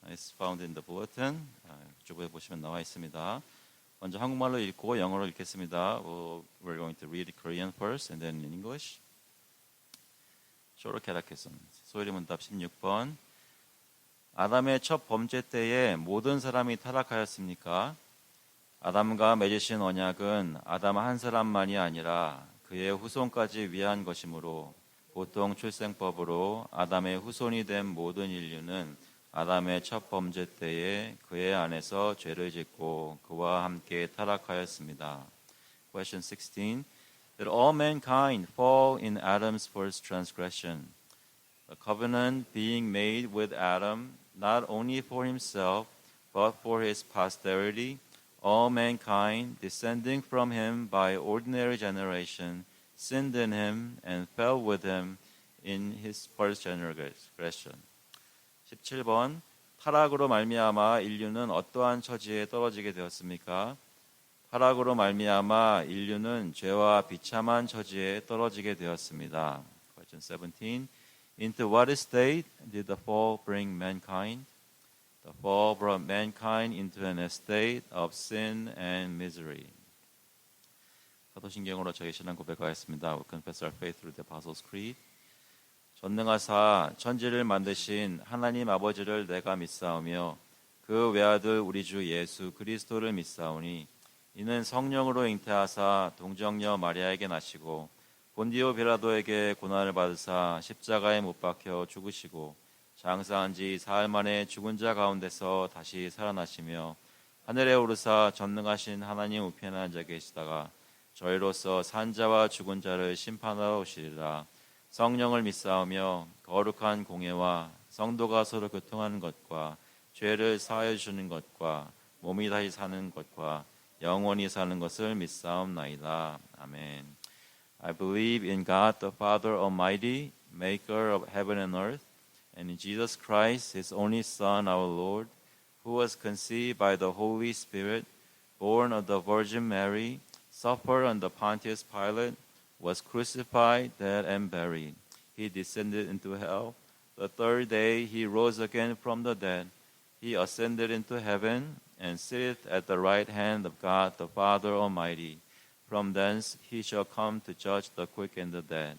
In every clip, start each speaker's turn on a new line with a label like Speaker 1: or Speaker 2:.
Speaker 1: It's found in the bulletin. 주부에 보시면 나와 있습니다. 먼저 한국말로 읽고 영어로 읽겠습니다. We're going to read Korean first and then in English. Shorter Catechism. 소일의 문답 16번. 아담의 첫 범죄 때에 모든 사람이 타락하였습니까? 아담과 맺으신 언약은 아담 한 사람만이 아니라 그의 후손까지 위한 것이므로 보통 출생법으로 아담의 후손이 된 모든 인류는 아담의 첫 범죄 때에 그의 안에서 죄를 짓고 그와 함께 타락하였습니다. Question 16. That all mankind fall in Adam's first transgression. The covenant being made with Adam not only for himself but for his posterity, all mankind descending from him by ordinary generation sinned in him and fell with him in his first transgression. 17번. 타락으로 말미암아 인류는 어떠한 처지에 떨어지게 되었습니까? 타락으로 말미암아 인류는 죄와 비참한 처지에 떨어지게 되었습니다. Question 17. Into what state did the fall bring mankind? The fall brought mankind into an estate of sin and misery. 사도신경으로 저희 신앙 고백하였습니다. We confess our faith through the Apostles' Creed. 전능하사 천지를 만드신 하나님 아버지를 내가 믿사오며 그 외아들 우리 주 예수 그리스도를 믿사오니 이는 성령으로 잉태하사 동정녀 마리아에게 나시고 본디오 빌라도에게 고난을 받으사 십자가에 못 박혀 죽으시고 장사한 지 사흘 만에 죽은 자 가운데서 다시 살아나시며 하늘에 오르사 전능하신 하나님 우편에 앉아 계시다가 저희로서 산 자와 죽은 자를 심판하러 오시리라. 성령을 믿사오며 거룩한 공예와 성도가 서로 교통하는 것과 죄를 사하여 주시는 것과 몸이 다시 사는 것과 영원히 사는 것을 믿사옵나이다. 아멘. I believe in God the Father Almighty, maker of heaven and earth, and in Jesus Christ, his only Son, our Lord, who was conceived by the Holy Spirit, born of the Virgin Mary, suffered under Pontius Pilate, was crucified, dead, and buried. He descended into hell. The third day he rose again from the dead. He ascended into heaven and sitteth at the right hand of God the Father Almighty. From thence he shall come to judge the quick and the dead.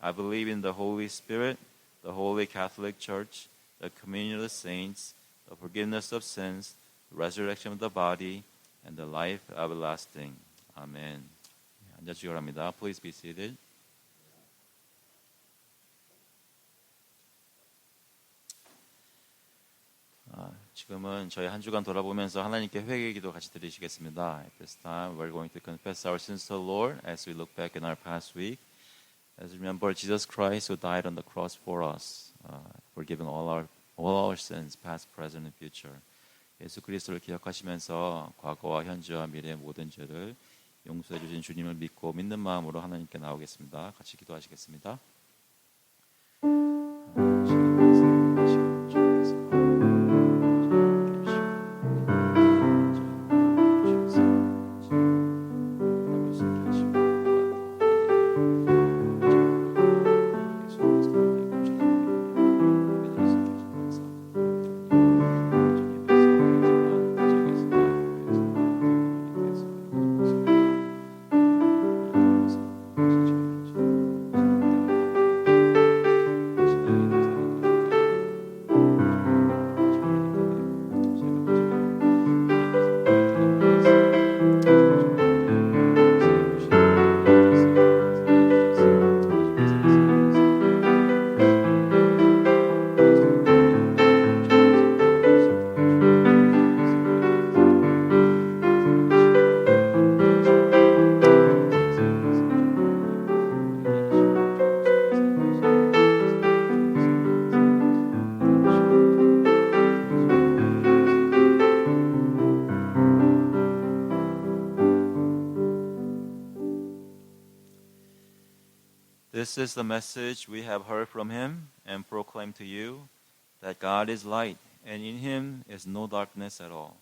Speaker 1: I believe in the Holy Spirit, the Holy Catholic Church, the communion of the saints, the forgiveness of sins, the resurrection of the body, and the life everlasting. Amen. 앉아주시기 바랍니다. Please be seated. 지금은 저희 한 주간 돌아보면서 하나님께 회개의 기도 같이 드리시겠습니다. At this time, we're going to confess our sins to the Lord as we look back in our past week. As we remember Jesus Christ who died on the cross for us, forgiving all our sins, past, present, and future. 예수 그리스도를 기억하시면서 과거와 현재와 미래의 모든 죄를 용서해 주신 주님을 믿고 믿는 마음으로 하나님께 나오겠습니다. 같이 기도하시겠습니다. This is the message we have heard from him and proclaim to you, that God is light, and in him is no darkness at all.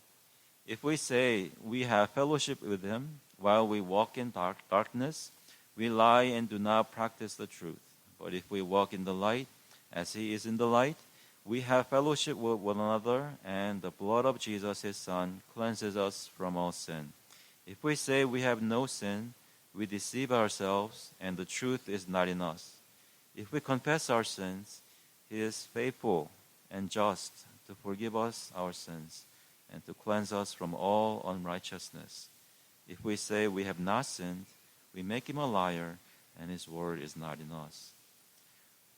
Speaker 1: If we say we have fellowship with him while we walk in darkness, we lie and do not practice the truth. But if we walk in the light, as he is in the light, We have fellowship with one another, and the blood of Jesus, his Son, cleanses us from all sin. If we say we have no sin, we deceive ourselves, and the truth is not in us. If we confess our sins, he is faithful and just to forgive us our sins and to cleanse us from all unrighteousness. If we say we have not sinned, we make him a liar, and his word is not in us.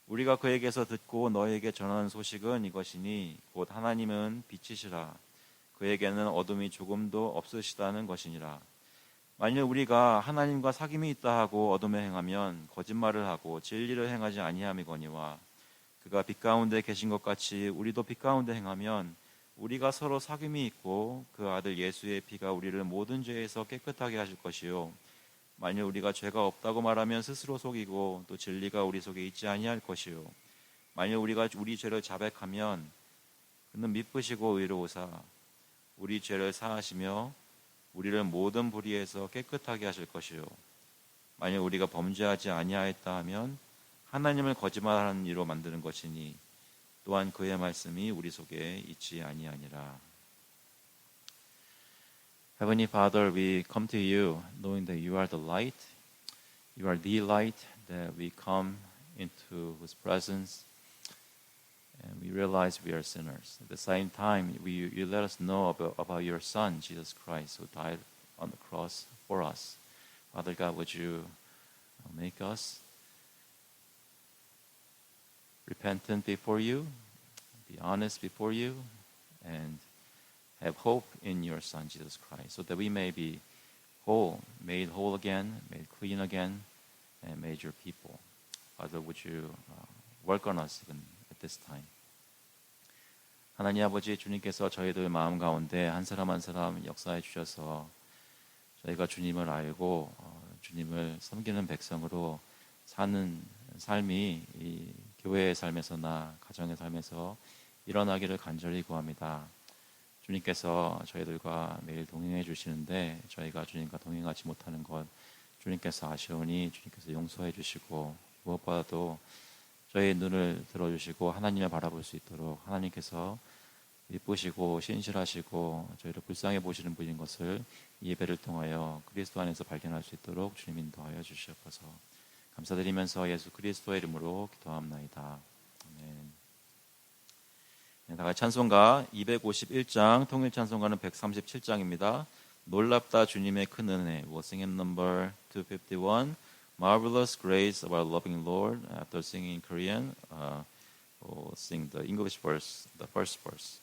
Speaker 1: 우리가 그에게서 듣고 너희에게 전하는 소식은 이것이니 곧 하나님은 빛이시라. 그에게는 어둠이 조금도 없으시다는 것이니라. 만일 우리가 하나님과 사귐이 있다 하고 어둠에 행하면 거짓말을 하고 진리를 행하지 아니함이거니와 그가 빛 가운데 계신 것 같이 우리도 빛 가운데 행하면 우리가 서로 사귐이 있고 그 아들 예수의 피가 우리를 모든 죄에서 깨끗하게 하실 것이요 만일 우리가 죄가 없다고 말하면 스스로 속이고 또 진리가 우리 속에 있지 아니할 것이요 만일 우리가 우리 죄를 자백하면 그는 미쁘시고 의로우사 우리 죄를 사하시며 우리를 모든 불의에서 깨끗하게 하실 것이요 만일 우리가 범죄하지 아니하였다 하면 하나님을 거짓말하는 이로 만드는 것이니 또한 그의 말씀이 우리 속에 있지 아니하니라. Heavenly Father, we come to you knowing that you are the light. You are the light that we come into whose presence and we realize we are sinners. At the same time, you let us know about your Son, Jesus Christ, who died on the cross for us. Father God, would you make us repentant before you, be honest before you, and have hope in your Son, Jesus Christ, so that we may be whole, made whole again, made clean again, and made your people. Father, would you work on us even at this time. 하나님 아버지 주님께서 저희들 마음 가운데 한 사람 한 사람 역사해 주셔서 저희가 주님을 알고 주님을 섬기는 백성으로 사는 삶이 이 교회의 삶에서나 가정의 삶에서 일어나기를 간절히 구합니다. 주님께서 저희들과 매일 동행해 주시는데 저희가 주님과 동행하지 못하는 것 주님께서 아시오니 주님께서 용서해 주시고 무엇보다도 저희의 눈을 들어주시고 하나님을 바라볼 수 있도록 하나님께서 이쁘시고 신실하시고 저희를 불쌍히 보시는 분인 것을 이 예배를 통하여 그리스도 안에서 발견할 수 있도록 주님 인도하여 주시옵소서. 감사드리면서 예수 그리스도의 이름으로 기도합나이다. 아멘. 네, 다 같이 찬송가 251장 통일 찬송가는 137장입니다. 놀랍다 주님의 큰 은혜. We'll sing in number 251. Marvelous grace of our loving Lord. After singing in Korean, we'll sing the English verse, the first verse.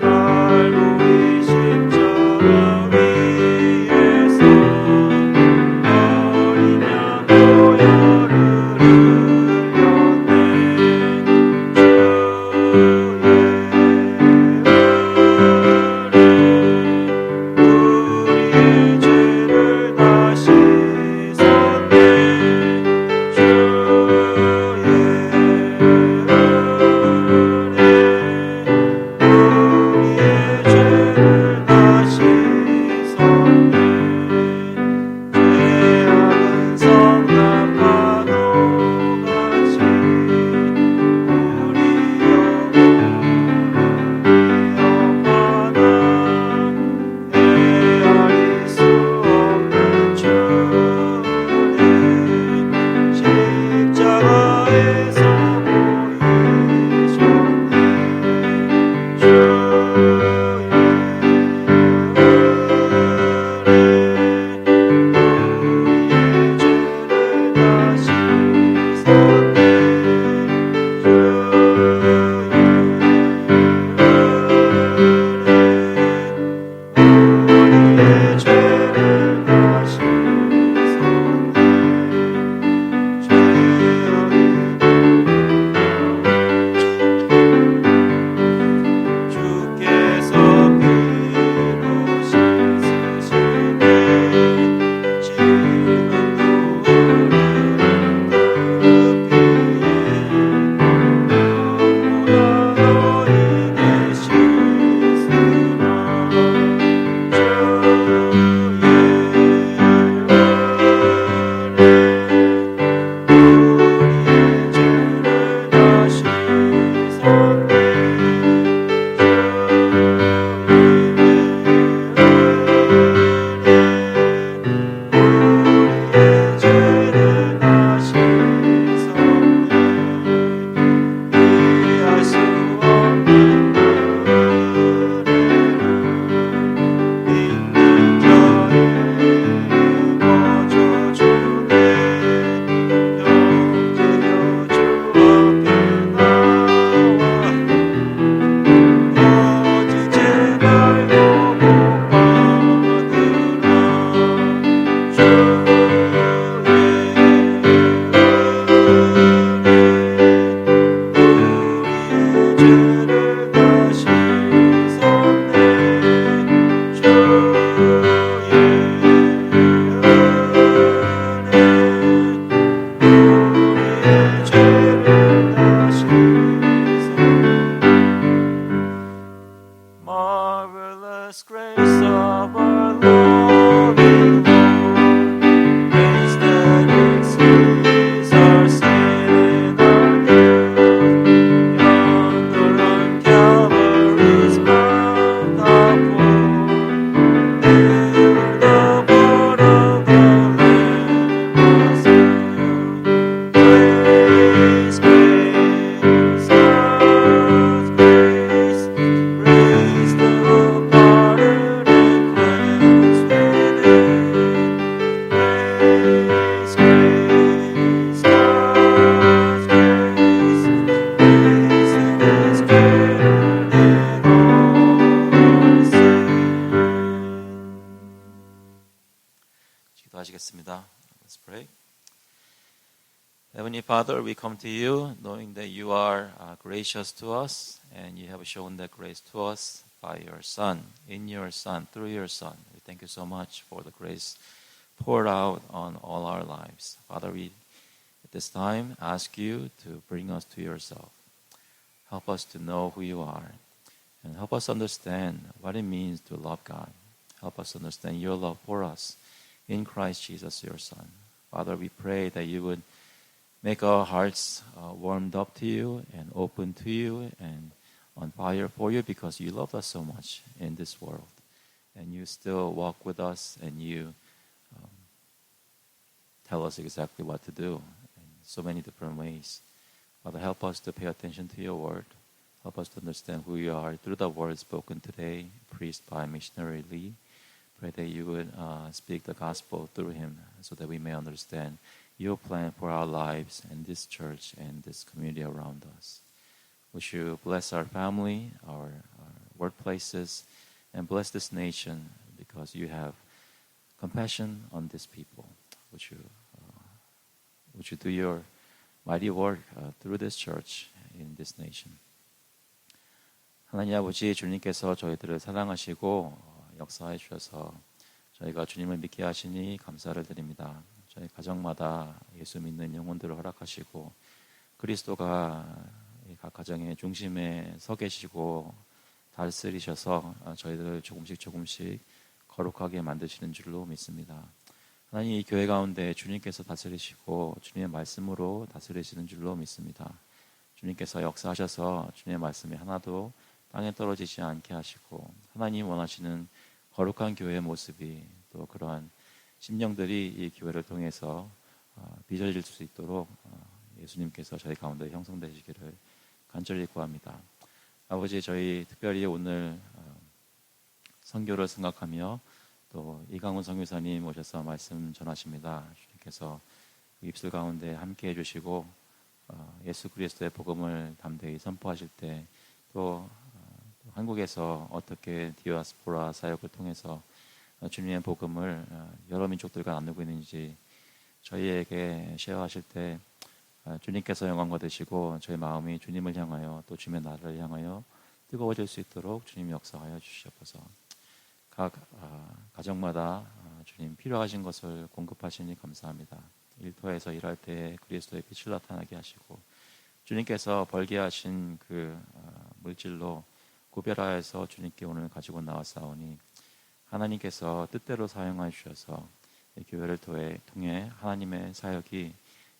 Speaker 2: 알고 이 십자가 위에서
Speaker 1: 기도하시겠습니다. Let's pray. Heavenly Father, we come to you knowing that you are gracious to us and you have shown that grace to us by your Son, in your Son, through your Son. We thank you so much for the grace poured out on all our lives. Father, we at this time ask you to bring us to yourself. Help us to know who you are and help us understand what it means to love God. Help us understand your love for us in Christ Jesus, your Son. Father, we pray that you would make our hearts warmed up to you and open to you and on fire for you because you love us so much in this world. And you still walk with us and you tell us exactly what to do in so many different ways. Father, help us to pay attention to your word. Help us to understand who you are through the word spoken today, preached by missionary Lee. Pray that you would speak the gospel through him so that we may understand your plan for our lives and this church and this community around us. Would you bless our family, our workplaces, and bless this nation because you have compassion on this people. Would you do your mighty work through this church in this nation. 하나님 아버지, 주님께서 저희들을 사랑하시고 역사해 주셔서 저희가 주님을 믿게 하시니 감사를 드립니다. 저희 가정마다 예수 믿는 영혼들을 허락하시고 그리스도가 각 가정의 중심에 서 계시고 다스리셔서 저희들을 조금씩 거룩하게 만드시는 줄로 믿습니다. 하나님, 이 교회 가운데 주님께서 다스리시고 주님의 말씀으로 다스리시는 줄로 믿습니다. 주님께서 역사하셔서 주님의 말씀이 하나도 땅에 떨어지지 않게 하시고 하나님 원하시는 거룩한 교회의 모습이 또 그러한 심령들이 이 교회를 통해서 빚어질 수 있도록 예수님께서 저희 가운데 형성되시기를 간절히 구합니다. 아버지, 저희 특별히 오늘 선교를 생각하며 또 이강훈 선교사님 오셔서 말씀 전하십니다. 주님께서 그 입술 가운데 함께해 주시고 예수 그리스도의 복음을 담대히 선포하실 때 또 한국에서 어떻게 디아스포라 사역을 통해서 주님의 복음을 여러 민족들과 나누고 있는지 저희에게 쉐어하실 때 주님께서 영광 받으시고 저희 마음이 주님을 향하여 또 주님의 나라를 향하여 뜨거워질 수 있도록 주님 역사하여 주시옵소서. 각 가정마다 주님 필요하신 것을 공급하시니 감사합니다. 일터에서 일할 때 그리스도의 빛을 나타나게 하시고 주님께서 벌게 하신 그 물질로 구별하여서 주님께 오늘 가지고 나왔사오니 하나님께서 뜻대로 사용하여 주셔서 이 교회를 통해 하나님의 사역이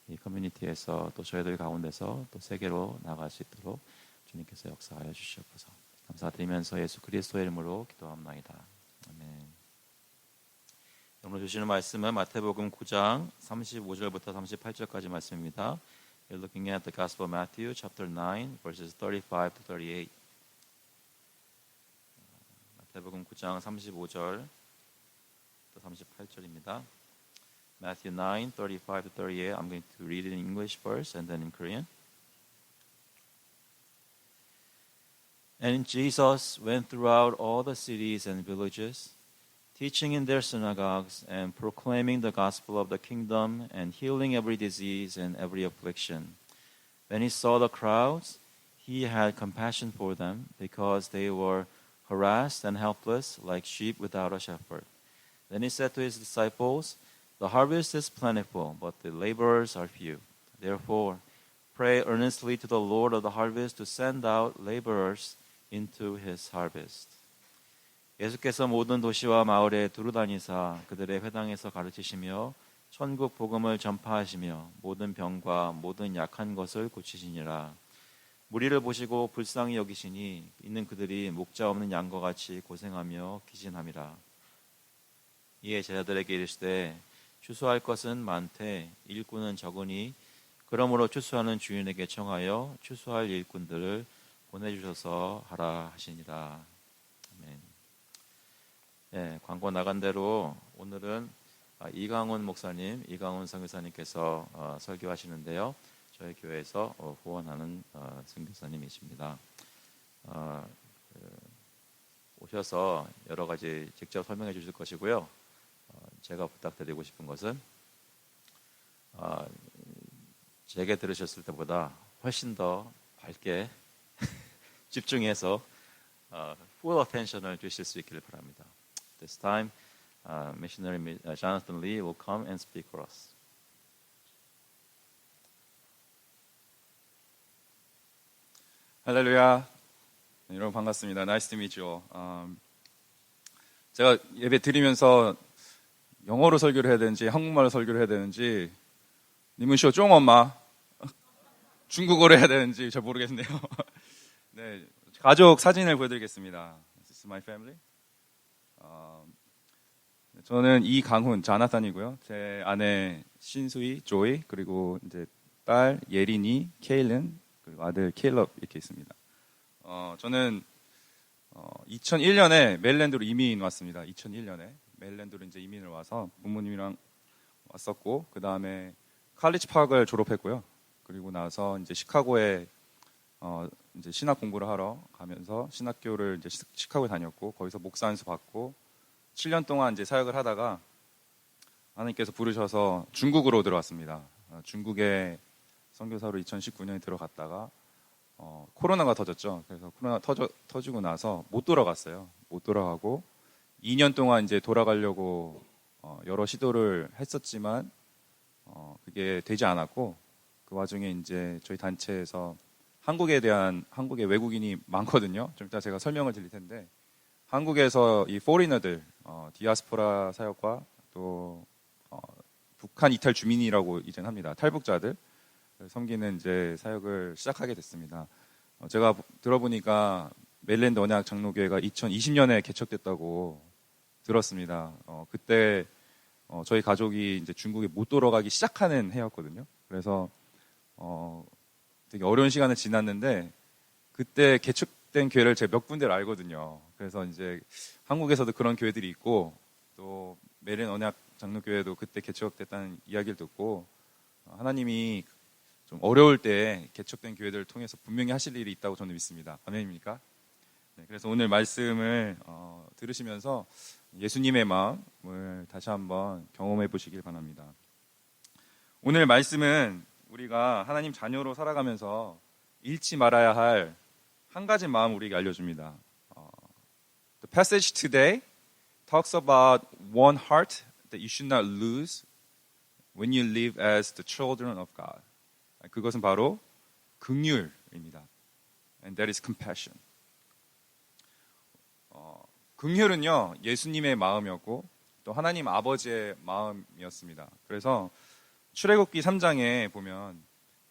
Speaker 1: 이 커뮤니티에서 또 저희들 가운데서 또 세계로 나갈 수 있도록 주님께서 역사하여 주시옵소서. 감사드리면서 예수 그리스도의 이름으로 기도합나이다. 아멘. 오늘 주시는 말씀은 마태복음 9장 35절부터 38절까지 말씀입니다. You're looking at the Gospel of Matthew, chapter 9, verses 35 to 38. 마태복음 9장 35절 또 38절입니다. Matthew 9, 35 to 38. I'm going to read it in English first and then in Korean. And Jesus went throughout all the cities and villages, teaching in their synagogues and proclaiming the gospel of the kingdom and healing every disease and every affliction. When he saw the crowds, he had compassion for them because they were harassed and helpless like sheep without a shepherd. Then he said to his disciples, "The harvest is plentiful, but the laborers are few. Therefore, pray earnestly to the Lord of the harvest to send out laborers into his harvest." 예수께서 모든 도시와 마을에 두루다니사 그들의 회당에서 가르치시며 천국 복음을 전파하시며 모든 병과 모든 약한 것을 고치시니라. 무리를 보시고 불쌍히 여기시니 있는 그들이 목자 없는 양과 같이 고생하며 기진함이라. 이에 제자들에게 이르시되 추수할 것은 많되 일꾼은 적으니 그러므로 추수하는 주인에게 청하여 추수할 일꾼들을 보내주셔서 하라 하시니라. 아멘. 예, 광고 나간 대로 오늘은 이강훈 목사님, 이강훈 선교사님께서 설교하시는데요. 저희 교회에서 후원하는 선교사님이십니다. 오셔서 여러 가지 직접 설명해 주실 것이고요. 제가 부탁드리고 싶은 것은 제게 들으셨을 때보다 훨씬 더 밝게 집중해서 full attention을 주실 수 있기를 바랍니다. This time, missionary Jonathan Lee will come and speak for us.
Speaker 2: 할렐루야. 네, 여러분 반갑습니다. Nice to meet you all. 제가 예배 드리면서 영어로 설교를 해야 되는지 한국말로 설교를 해야 되는지 니문쇼 쫑 엄마 중국어로 해야 되는지 잘 모르겠네요. 네, 가족 사진을 보여드리겠습니다. This is my family. 저는 이강훈, 자나산이고요. 제 아내 신수희, 조이, 그리고 이제 딸 예린이, 케일른, 그리고 아들 케일럽 이렇게 있습니다. 저는 2001년에 메릴랜드로 이민 왔습니다. 2001년에 메릴랜드로 이제 이민을 와서 부모님이랑 왔었고, 그 다음에 칼리지 파크를 졸업했고요. 그리고 나서 이제 시카고에 이제 신학 공부를 하러 가면서 신학교를 이제 시카고에 다녔고, 거기서 목사 안수 받고 7년 동안 이제 사역을 하다가 하나님께서 부르셔서 중국으로 들어왔습니다. 중국에 선교사로 2019년에 들어갔다가 코로나가 터졌죠. 그래서 코로나 터지고 나서 못 돌아갔어요. 못 돌아가고 2년 동안 이제 돌아가려고 여러 시도를 했었지만 그게 되지 않았고, 그 와중에 이제 저희 단체에서 한국에 외국인이 많거든요. 좀 이따 제가 설명을 드릴 텐데, 한국에서 이 포리너들, 디아스포라 사역과 또 북한 이탈 주민이라고 이제 합니다. 탈북자들 섬기는 이제 사역을 시작하게 됐습니다. 제가 들어보니까 메릴랜드 언약 장로교회가 2020년에 개척됐다고 들었습니다. 그때 저희 가족이 이제 중국에 못 돌아가기 시작하는 해였거든요. 그래서 되게 어려운 시간을 지났는데, 그때 개척된 교회를 제가 몇 군데를 알거든요. 그래서 이제 한국에서도 그런 교회들이 있고, 또 메릴랜드 언약 장로교회도 그때 개척됐다는 이야기를 듣고, 하나님이 좀 어려울 때 개척된 교회들을 통해서 분명히 하실 일이 있다고 저는 믿습니다. 아멘입니까? 네, 그래서 오늘 말씀을 들으시면서 예수님의 마음을 다시 한번 경험해 보시길 바랍니다. 오늘 말씀은 우리가 하나님 자녀로 살아가면서 잃지 말아야 할 한 가지 마음 우리에게 알려줍니다. The passage today talks about one heart that you should not lose when you live as the children of God. 그것은 바로 긍휼입니다. And that is compassion. 긍휼은요, 예수님의 마음이었고 또 하나님 아버지의 마음이었습니다. 그래서 출애굽기 3장에 보면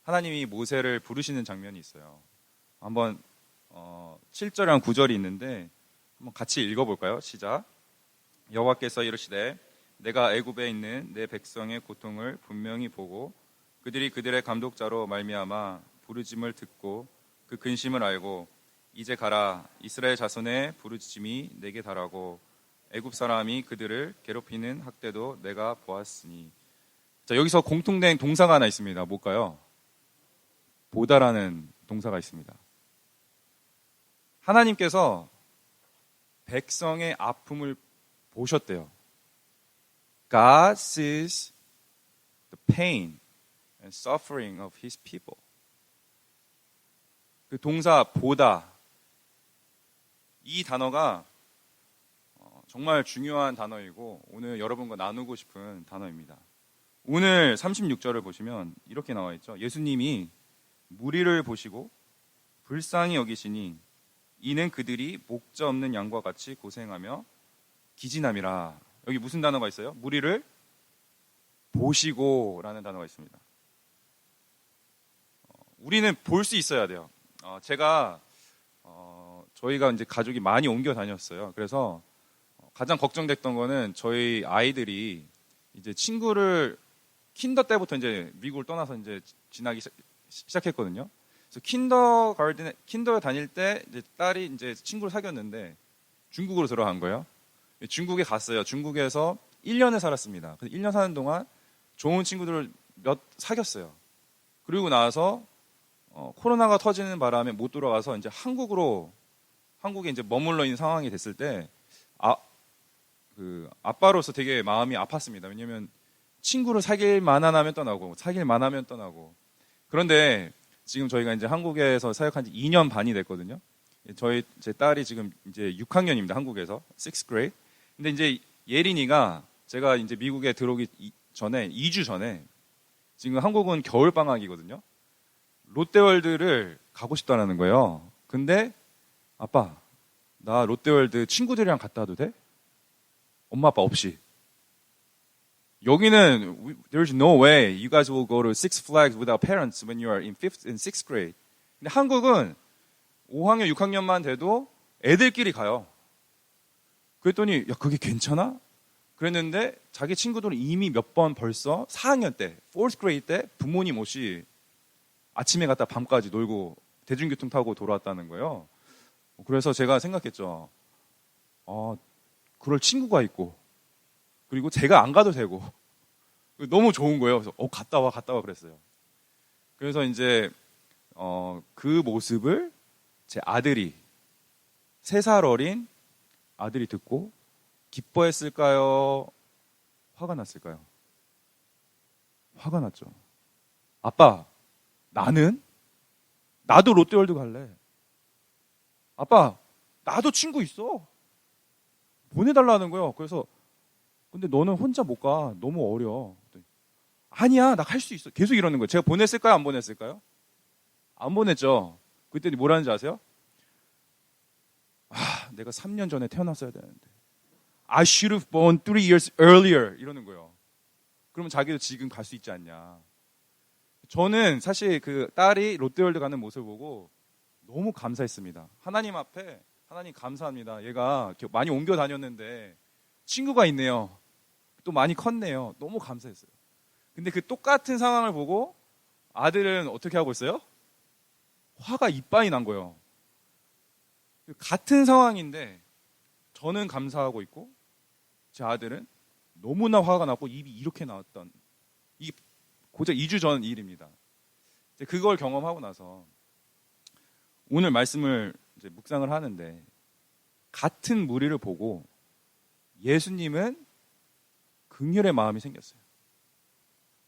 Speaker 2: 하나님이 모세를 부르시는 장면이 있어요. 한번 7절이랑 9절이 있는데 한번 같이 읽어볼까요? 시작. 여호와께서 이르시되 내가 애굽에 있는 내 백성의 고통을 분명히 보고 그들이 그들의 감독자로 말미암아 부르짐을 듣고 그 근심을 알고 이제 가라. 이스라엘 자손의 부르짖음이 내게 달하고 애굽 사람이 그들을 괴롭히는 학대도 내가 보았으니. 자, 여기서 공통된 동사가 하나 있습니다. 뭘까요? 보다라는 동사가 있습니다. 하나님께서 백성의 아픔을 보셨대요. God sees the pain and suffering of His people. 그 동사 보다, 이 단어가 정말 중요한 단어이고 오늘 여러분과 나누고 싶은 단어입니다. 오늘 36절을 보시면 이렇게 나와 있죠. 예수님이 무리를 보시고 불쌍히 여기시니 이는 그들이 목자 없는 양과 같이 고생하며 기진함이라. 여기 무슨 단어가 있어요? 무리를 보시고 라는 단어가 있습니다. 우리는 볼 수 있어야 돼요. 제가 저희가 이제 가족이 많이 옮겨 다녔어요. 그래서 가장 걱정됐던 거는 저희 아이들이 이제 친구를 킨더 때부터 이제 미국을 떠나서 이제 지나기 시작했거든요. 그래서 킨더 다닐 때 이제 딸이 이제 친구를 사귀었는데 중국으로 들어간 거예요. 중국에 갔어요. 중국에서 1년을 살았습니다. 그래서 1년 사는 동안 좋은 친구들을 몇 사귀었어요. 그리고 나서 코로나가 터지는 바람에 못 돌아가서 이제 한국에 이제 머물러 있는 상황이 됐을 때 아빠로서 되게 마음이 아팠습니다. 왜냐면 친구를 사귈 만한 하면 떠나고 사귈 만하면 떠나고. 그런데 지금 저희가 이제 한국에서 사역한 지 2년 반이 됐거든요. 제 딸이 지금 이제 6학년입니다. 한국에서 6th grade. 근데 이제 예린이가 제가 이제 미국에 들어오기 전에 2주 전에 지금 한국은 겨울 방학이거든요. 롯데월드를 가고 싶다라는 거예요. 근데 아빠, 나 롯데월드 친구들이랑 갔다 와도 돼? 엄마 아빠 없이. 여기는 there's no way you guys will go to Six Flags without parents when you are in 5th and 6th grade. 근데 한국은 5학년, 6학년만 돼도 애들끼리 가요. 그랬더니 야 그게 괜찮아? 그랬는데 자기 친구들은 이미 몇 번 벌써 4학년 때, 4th grade 때 부모님 없이 아침에 갔다 밤까지 놀고 대중교통 타고 돌아왔다는 거예요. 그래서 제가 생각했죠. 그럴 친구가 있고 그리고 제가 안 가도 되고 너무 좋은 거예요. 그래서 갔다 와 그랬어요. 그래서 이제 그 모습을 제 아들이 3살 어린 아들이 듣고 기뻐했을까요? 화가 났을까요? 화가 났죠. 아빠, 나도 롯데월드 갈래. 아빠, 나도 친구 있어. 보내달라는 거예요. 그래서 근데 너는 혼자 못 가. 너무 어려. 아니야, 나 갈 수 있어. 계속 이러는 거예요. 제가 보냈을까요? 안 보냈을까요? 안 보냈죠. 그때 뭐라는지 아세요? 내가 3년 전에 태어났어야 되는데. I should have born 3 years earlier. 이러는 거예요. 그러면 자기도 지금 갈 수 있지 않냐. 저는 사실 그 딸이 롯데월드 가는 모습을 보고 너무 감사했습니다. 하나님 앞에 하나님 감사합니다. 얘가 많이 옮겨 다녔는데 친구가 있네요. 또 많이 컸네요. 너무 감사했어요. 근데 그 똑같은 상황을 보고 아들은 어떻게 하고 있어요? 화가 이빠이 난 거예요. 같은 상황인데 저는 감사하고 있고 제 아들은 너무나 화가 났고 입이 이렇게 나왔던 이게 고작 2주 전 일입니다. 그걸 경험하고 나서 오늘 말씀을 이제 묵상을 하는데 같은 무리를 보고 예수님은 긍휼의 마음이 생겼어요.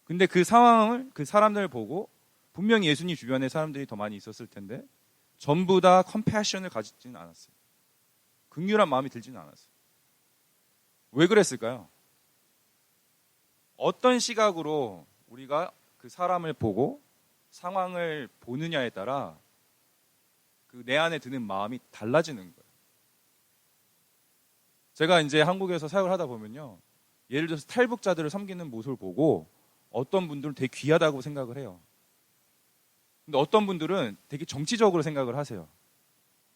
Speaker 2: 근데 그 상황을 그 사람들을 보고 분명히 예수님 주변에 사람들이 더 많이 있었을 텐데 전부 다 컴패션을 가지지는 않았어요. 긍휼한 마음이 들지는 않았어요. 왜 그랬을까요? 어떤 시각으로 우리가 그 사람을 보고 상황을 보느냐에 따라 그 내 안에 드는 마음이 달라지는 거예요. 제가 이제 한국에서 사역을 하다 보면요. 예를 들어서 탈북자들을 섬기는 모습을 보고 어떤 분들은 되게 귀하다고 생각을 해요. 근데 어떤 분들은 되게 정치적으로 생각을 하세요.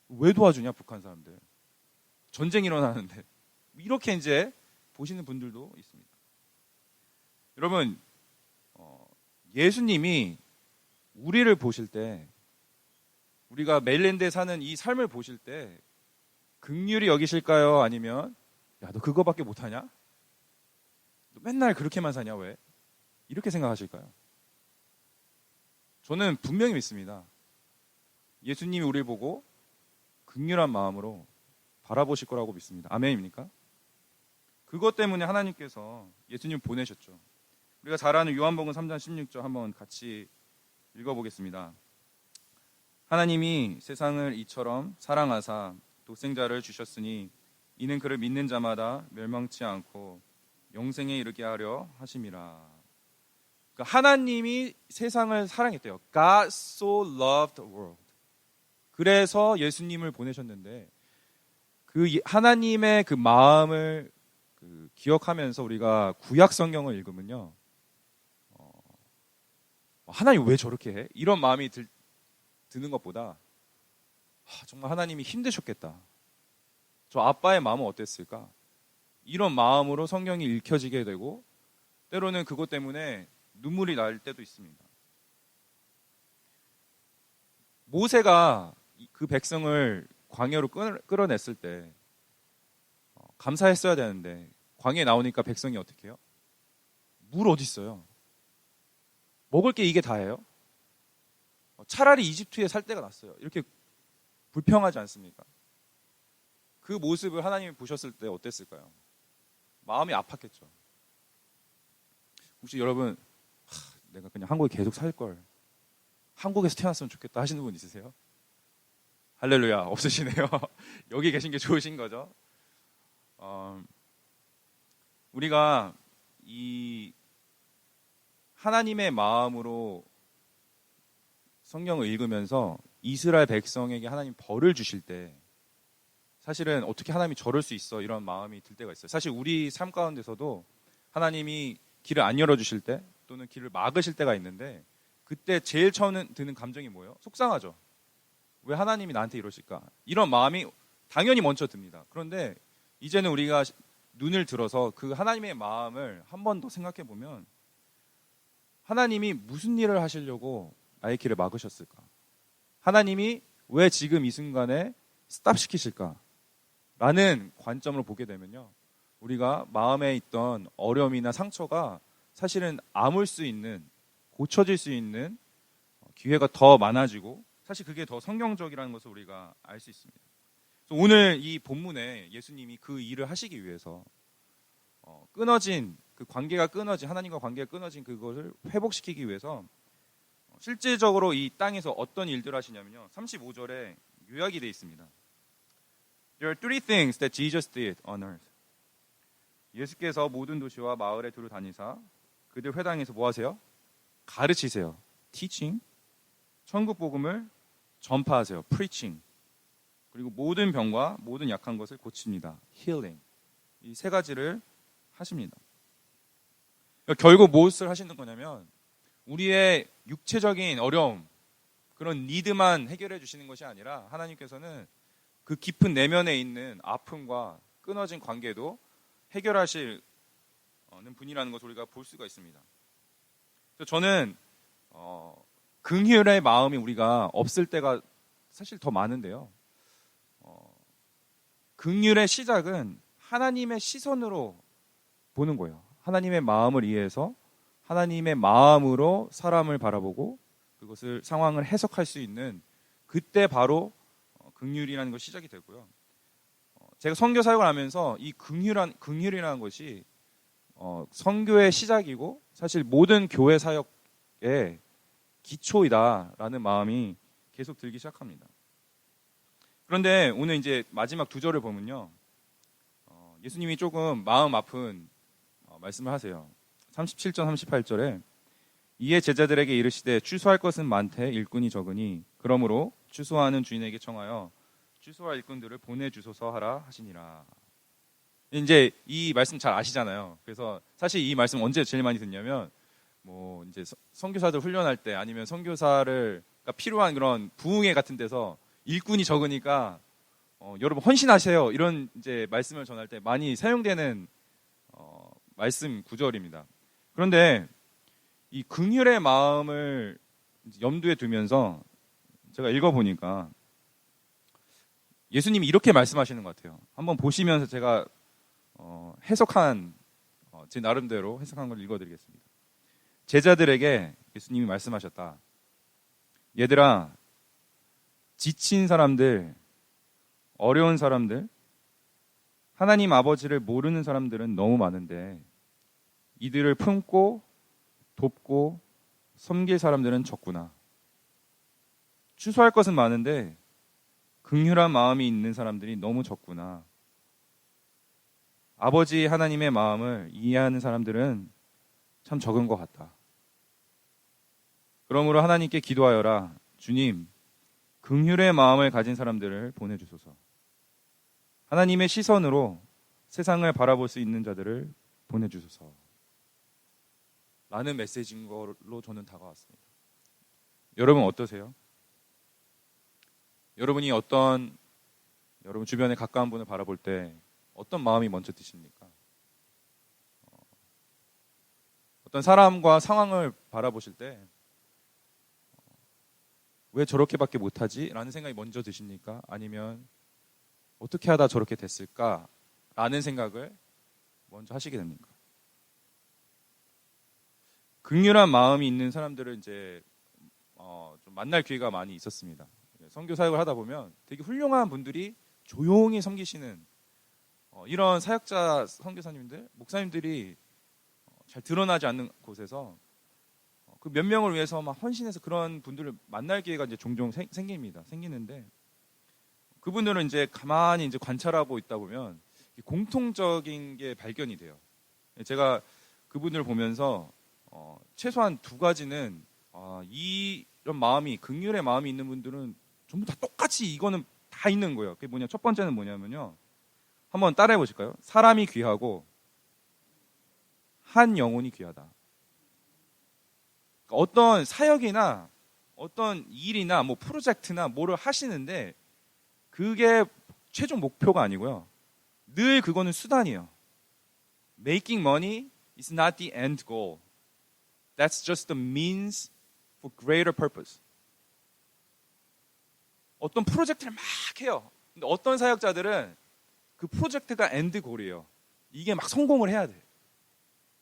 Speaker 2: 왜 도와주냐, 북한 사람들. 전쟁이 일어나는데. 이렇게 이제 보시는 분들도 있습니다. 여러분, 예수님이 우리를 보실 때, 우리가 메릴랜드에 사는 이 삶을 보실 때, 긍휼히 여기실까요? 아니면, 야, 너 그거밖에 못하냐? 너 맨날 그렇게만 사냐, 왜? 이렇게 생각하실까요? 저는 분명히 믿습니다. 예수님이 우리를 보고 긍휼한 마음으로 바라보실 거라고 믿습니다. 아멘입니까? 그것 때문에 하나님께서 예수님을 보내셨죠. 우리가 잘 아는 요한복음 3장 16절 한번 같이 읽어보겠습니다. 하나님이 세상을 이처럼 사랑하사 독생자를 주셨으니 이는 그를 믿는 자마다 멸망치 않고 영생에 이르게 하려 하심이라. 그러니까 하나님이 세상을 사랑했대요. God so loved the world. 그래서 예수님을 보내셨는데 그 하나님의 그 마음을 기억하면서 우리가 구약 성경을 읽으면요, 하나님 왜 저렇게 해? 이런 마음이 드는 것보다 정말 하나님이 힘드셨겠다. 저 아빠의 마음은 어땠을까? 이런 마음으로 성경이 읽혀지게 되고 때로는 그것 때문에 눈물이 날 때도 있습니다. 모세가 그 백성을 광야로 끌어냈을 때 감사했어야 되는데 광야에 나오니까 백성이 어떻게 해요? 물 어디 있어요? 먹을 게 이게 다예요? 차라리 이집트에 살 때가 낫어요. 이렇게 불평하지 않습니까? 그 모습을 하나님이 보셨을 때 어땠을까요? 마음이 아팠겠죠. 혹시 여러분 내가 그냥 한국에 계속 살 걸, 한국에서 태어났으면 좋겠다 하시는 분 있으세요? 할렐루야. 없으시네요. 여기 계신 게 좋으신 거죠. 우리가 이 하나님의 마음으로 성경을 읽으면서 이스라엘 백성에게 하나님 벌을 주실 때 사실은 어떻게 하나님이 저럴 수 있어 이런 마음이 들 때가 있어요. 사실 우리 삶 가운데서도 하나님이 길을 안 열어주실 때 또는 길을 막으실 때가 있는데 그때 제일 처음 드는 감정이 뭐예요? 속상하죠. 왜 하나님이 나한테 이러실까? 이런 마음이 당연히 먼저 듭니다. 그런데 이제는 우리가 눈을 들어서 그 하나님의 마음을 한 번 더 생각해 보면 하나님이 무슨 일을 하시려고 나의 길을 막으셨을까? 하나님이 왜 지금 이 순간에 스탑시키실까? 라는 관점으로 보게 되면요. 우리가 마음에 있던 어려움이나 상처가 사실은 아물 수 있는, 고쳐질 수 있는 기회가 더 많아지고 사실 그게 더 성경적이라는 것을 우리가 알 수 있습니다. 그래서 오늘 이 본문에 예수님이 그 일을 하시기 위해서 끊어진 그 관계가 끊어진 하나님과 관계가 끊어진 그것을 회복시키기 위해서 실질적으로 이 땅에서 어떤 일들을 하시냐면요. 35절에 요약이 되어 있습니다. There are three things that Jesus did on earth. 예수께서 모든 도시와 마을에 두루 다니사 그들 회당에서 뭐 하세요? 가르치세요. Teaching. 천국 복음을 전파하세요. Preaching. 그리고 모든 병과 모든 약한 것을 고칩니다. Healing. 이 세 가지를 하십니다. 결국 무엇을 하시는 거냐면 우리의 육체적인 어려움, 그런 니드만 해결해 주시는 것이 아니라 하나님께서는 그 깊은 내면에 있는 아픔과 끊어진 관계도 해결하시는 분이라는 것을 우리가 볼 수가 있습니다. 그래서 저는 긍휼의 마음이 우리가 없을 때가 사실 더 많은데요. 긍휼의 시작은 하나님의 시선으로 보는 거예요. 하나님의 마음을 이해해서 하나님의 마음으로 사람을 바라보고 그것을 상황을 해석할 수 있는 그때 바로 긍휼이라는 것이 시작이 되고요. 제가 선교 사역을 하면서 이 긍휼이라는 것이 선교의 시작이고 사실 모든 교회 사역의 기초이다라는 마음이 계속 들기 시작합니다. 그런데 오늘 이제 마지막 두 절을 보면요, 예수님이 조금 마음 아픈 말씀을 하세요. 37절 38절에 이에 제자들에게 이르시되 추수할 것은 많되 일꾼이 적으니 그러므로 추수하는 주인에게 청하여 추수할 일꾼들을 보내주소서 하라 하시니라. 이제 이 말씀 잘 아시잖아요. 그래서 사실 이 말씀 언제 제일 많이 듣냐면 뭐 이제 선교사들 훈련할 때 아니면 선교사를 필요한 그런 부흥회 같은 데서 일꾼이 적으니까 여러분 헌신하세요 이런 이제 말씀을 전할 때 많이 사용되는 말씀 구절입니다. 그런데 이 긍휼의 마음을 염두에 두면서 제가 읽어보니까 예수님이 이렇게 말씀하시는 것 같아요. 한번 보시면서 제가 해석한 제 나름대로 해석한 걸 읽어드리겠습니다. 제자들에게 예수님이 말씀하셨다. 얘들아, 지친 사람들, 어려운 사람들, 하나님 아버지를 모르는 사람들은 너무 많은데 이들을 품고 돕고 섬길 사람들은 적구나. 추수할 것은 많은데 긍휼한 마음이 있는 사람들이 너무 적구나. 아버지 하나님의 마음을 이해하는 사람들은 참 적은 것 같다. 그러므로 하나님께 기도하여라. 주님, 긍휼의 마음을 가진 사람들을 보내주소서. 하나님의 시선으로 세상을 바라볼 수 있는 자들을 보내주소서. 라는 메시지인 걸로 저는 다가왔습니다. 여러분 어떠세요? 여러분이 여러분 주변에 가까운 분을 바라볼 때 어떤 마음이 먼저 드십니까? 어떤 사람과 상황을 바라보실 때 왜 저렇게밖에 못하지? 라는 생각이 먼저 드십니까? 아니면 어떻게 하다 저렇게 됐을까? 라는 생각을 먼저 하시게 됩니까? 긍휼한 마음이 있는 사람들을 이제 좀 만날 기회가 많이 있었습니다. 선교 사역을 하다 보면 되게 훌륭한 분들이 조용히 섬기시는 이런 사역자 선교사님들, 목사님들이 잘 드러나지 않는 곳에서 그 몇 명을 위해서 막 헌신해서 그런 분들을 만날 기회가 이제 종종 생기는데 그분들은 이제 가만히 이제 관찰하고 있다 보면 공통적인 게 발견이 돼요. 제가 그분을 보면서 최소한 두 가지는 이런 마음이 긍휼의 마음이 있는 분들은 전부 다 똑같이 이거는 다 있는 거예요. 그게 뭐냐? 첫 번째는 뭐냐면요. 한번 따라해 보실까요? 사람이 귀하고 한 영혼이 귀하다. 그러니까 어떤 사역이나 어떤 일이나 뭐 프로젝트나 뭐를 하시는데 그게 최종 목표가 아니고요. 늘 그거는 수단이에요. Making money is not the end goal. That's just the means for greater purpose. 어떤 프로젝트를 막 해요. 근데 어떤 사역자들은 그 프로젝트가 엔드 골이에요. 이게 막 성공을 해야 돼.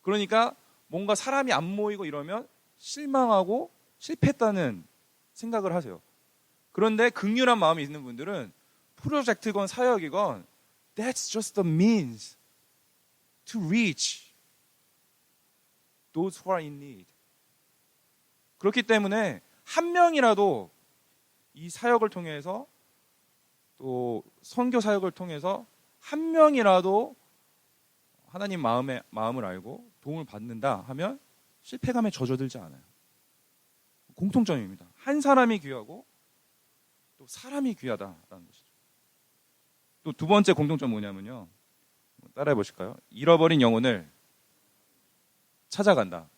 Speaker 2: 그러니까 뭔가 사람이 안 모이고 이러면 실망하고 실패했다는 생각을 하세요. 그런데 긍휼한 마음이 있는 분들은 프로젝트건 사역이건 that's just the means to reach those who are in need. 그렇기 때문에 한 명이라도 이 사역을 통해서 또 선교 사역을 통해서 한 명이라도 하나님 마음을 알고 도움을 받는다 하면 실패감에 젖어들지 않아요. 공통점입니다. 한 사람이 귀하고 또 사람이 귀하다라는 것이죠. 또 두 번째 공통점 뭐냐면요. 따라해 보실까요? 잃어버린 영혼을 찾아간다.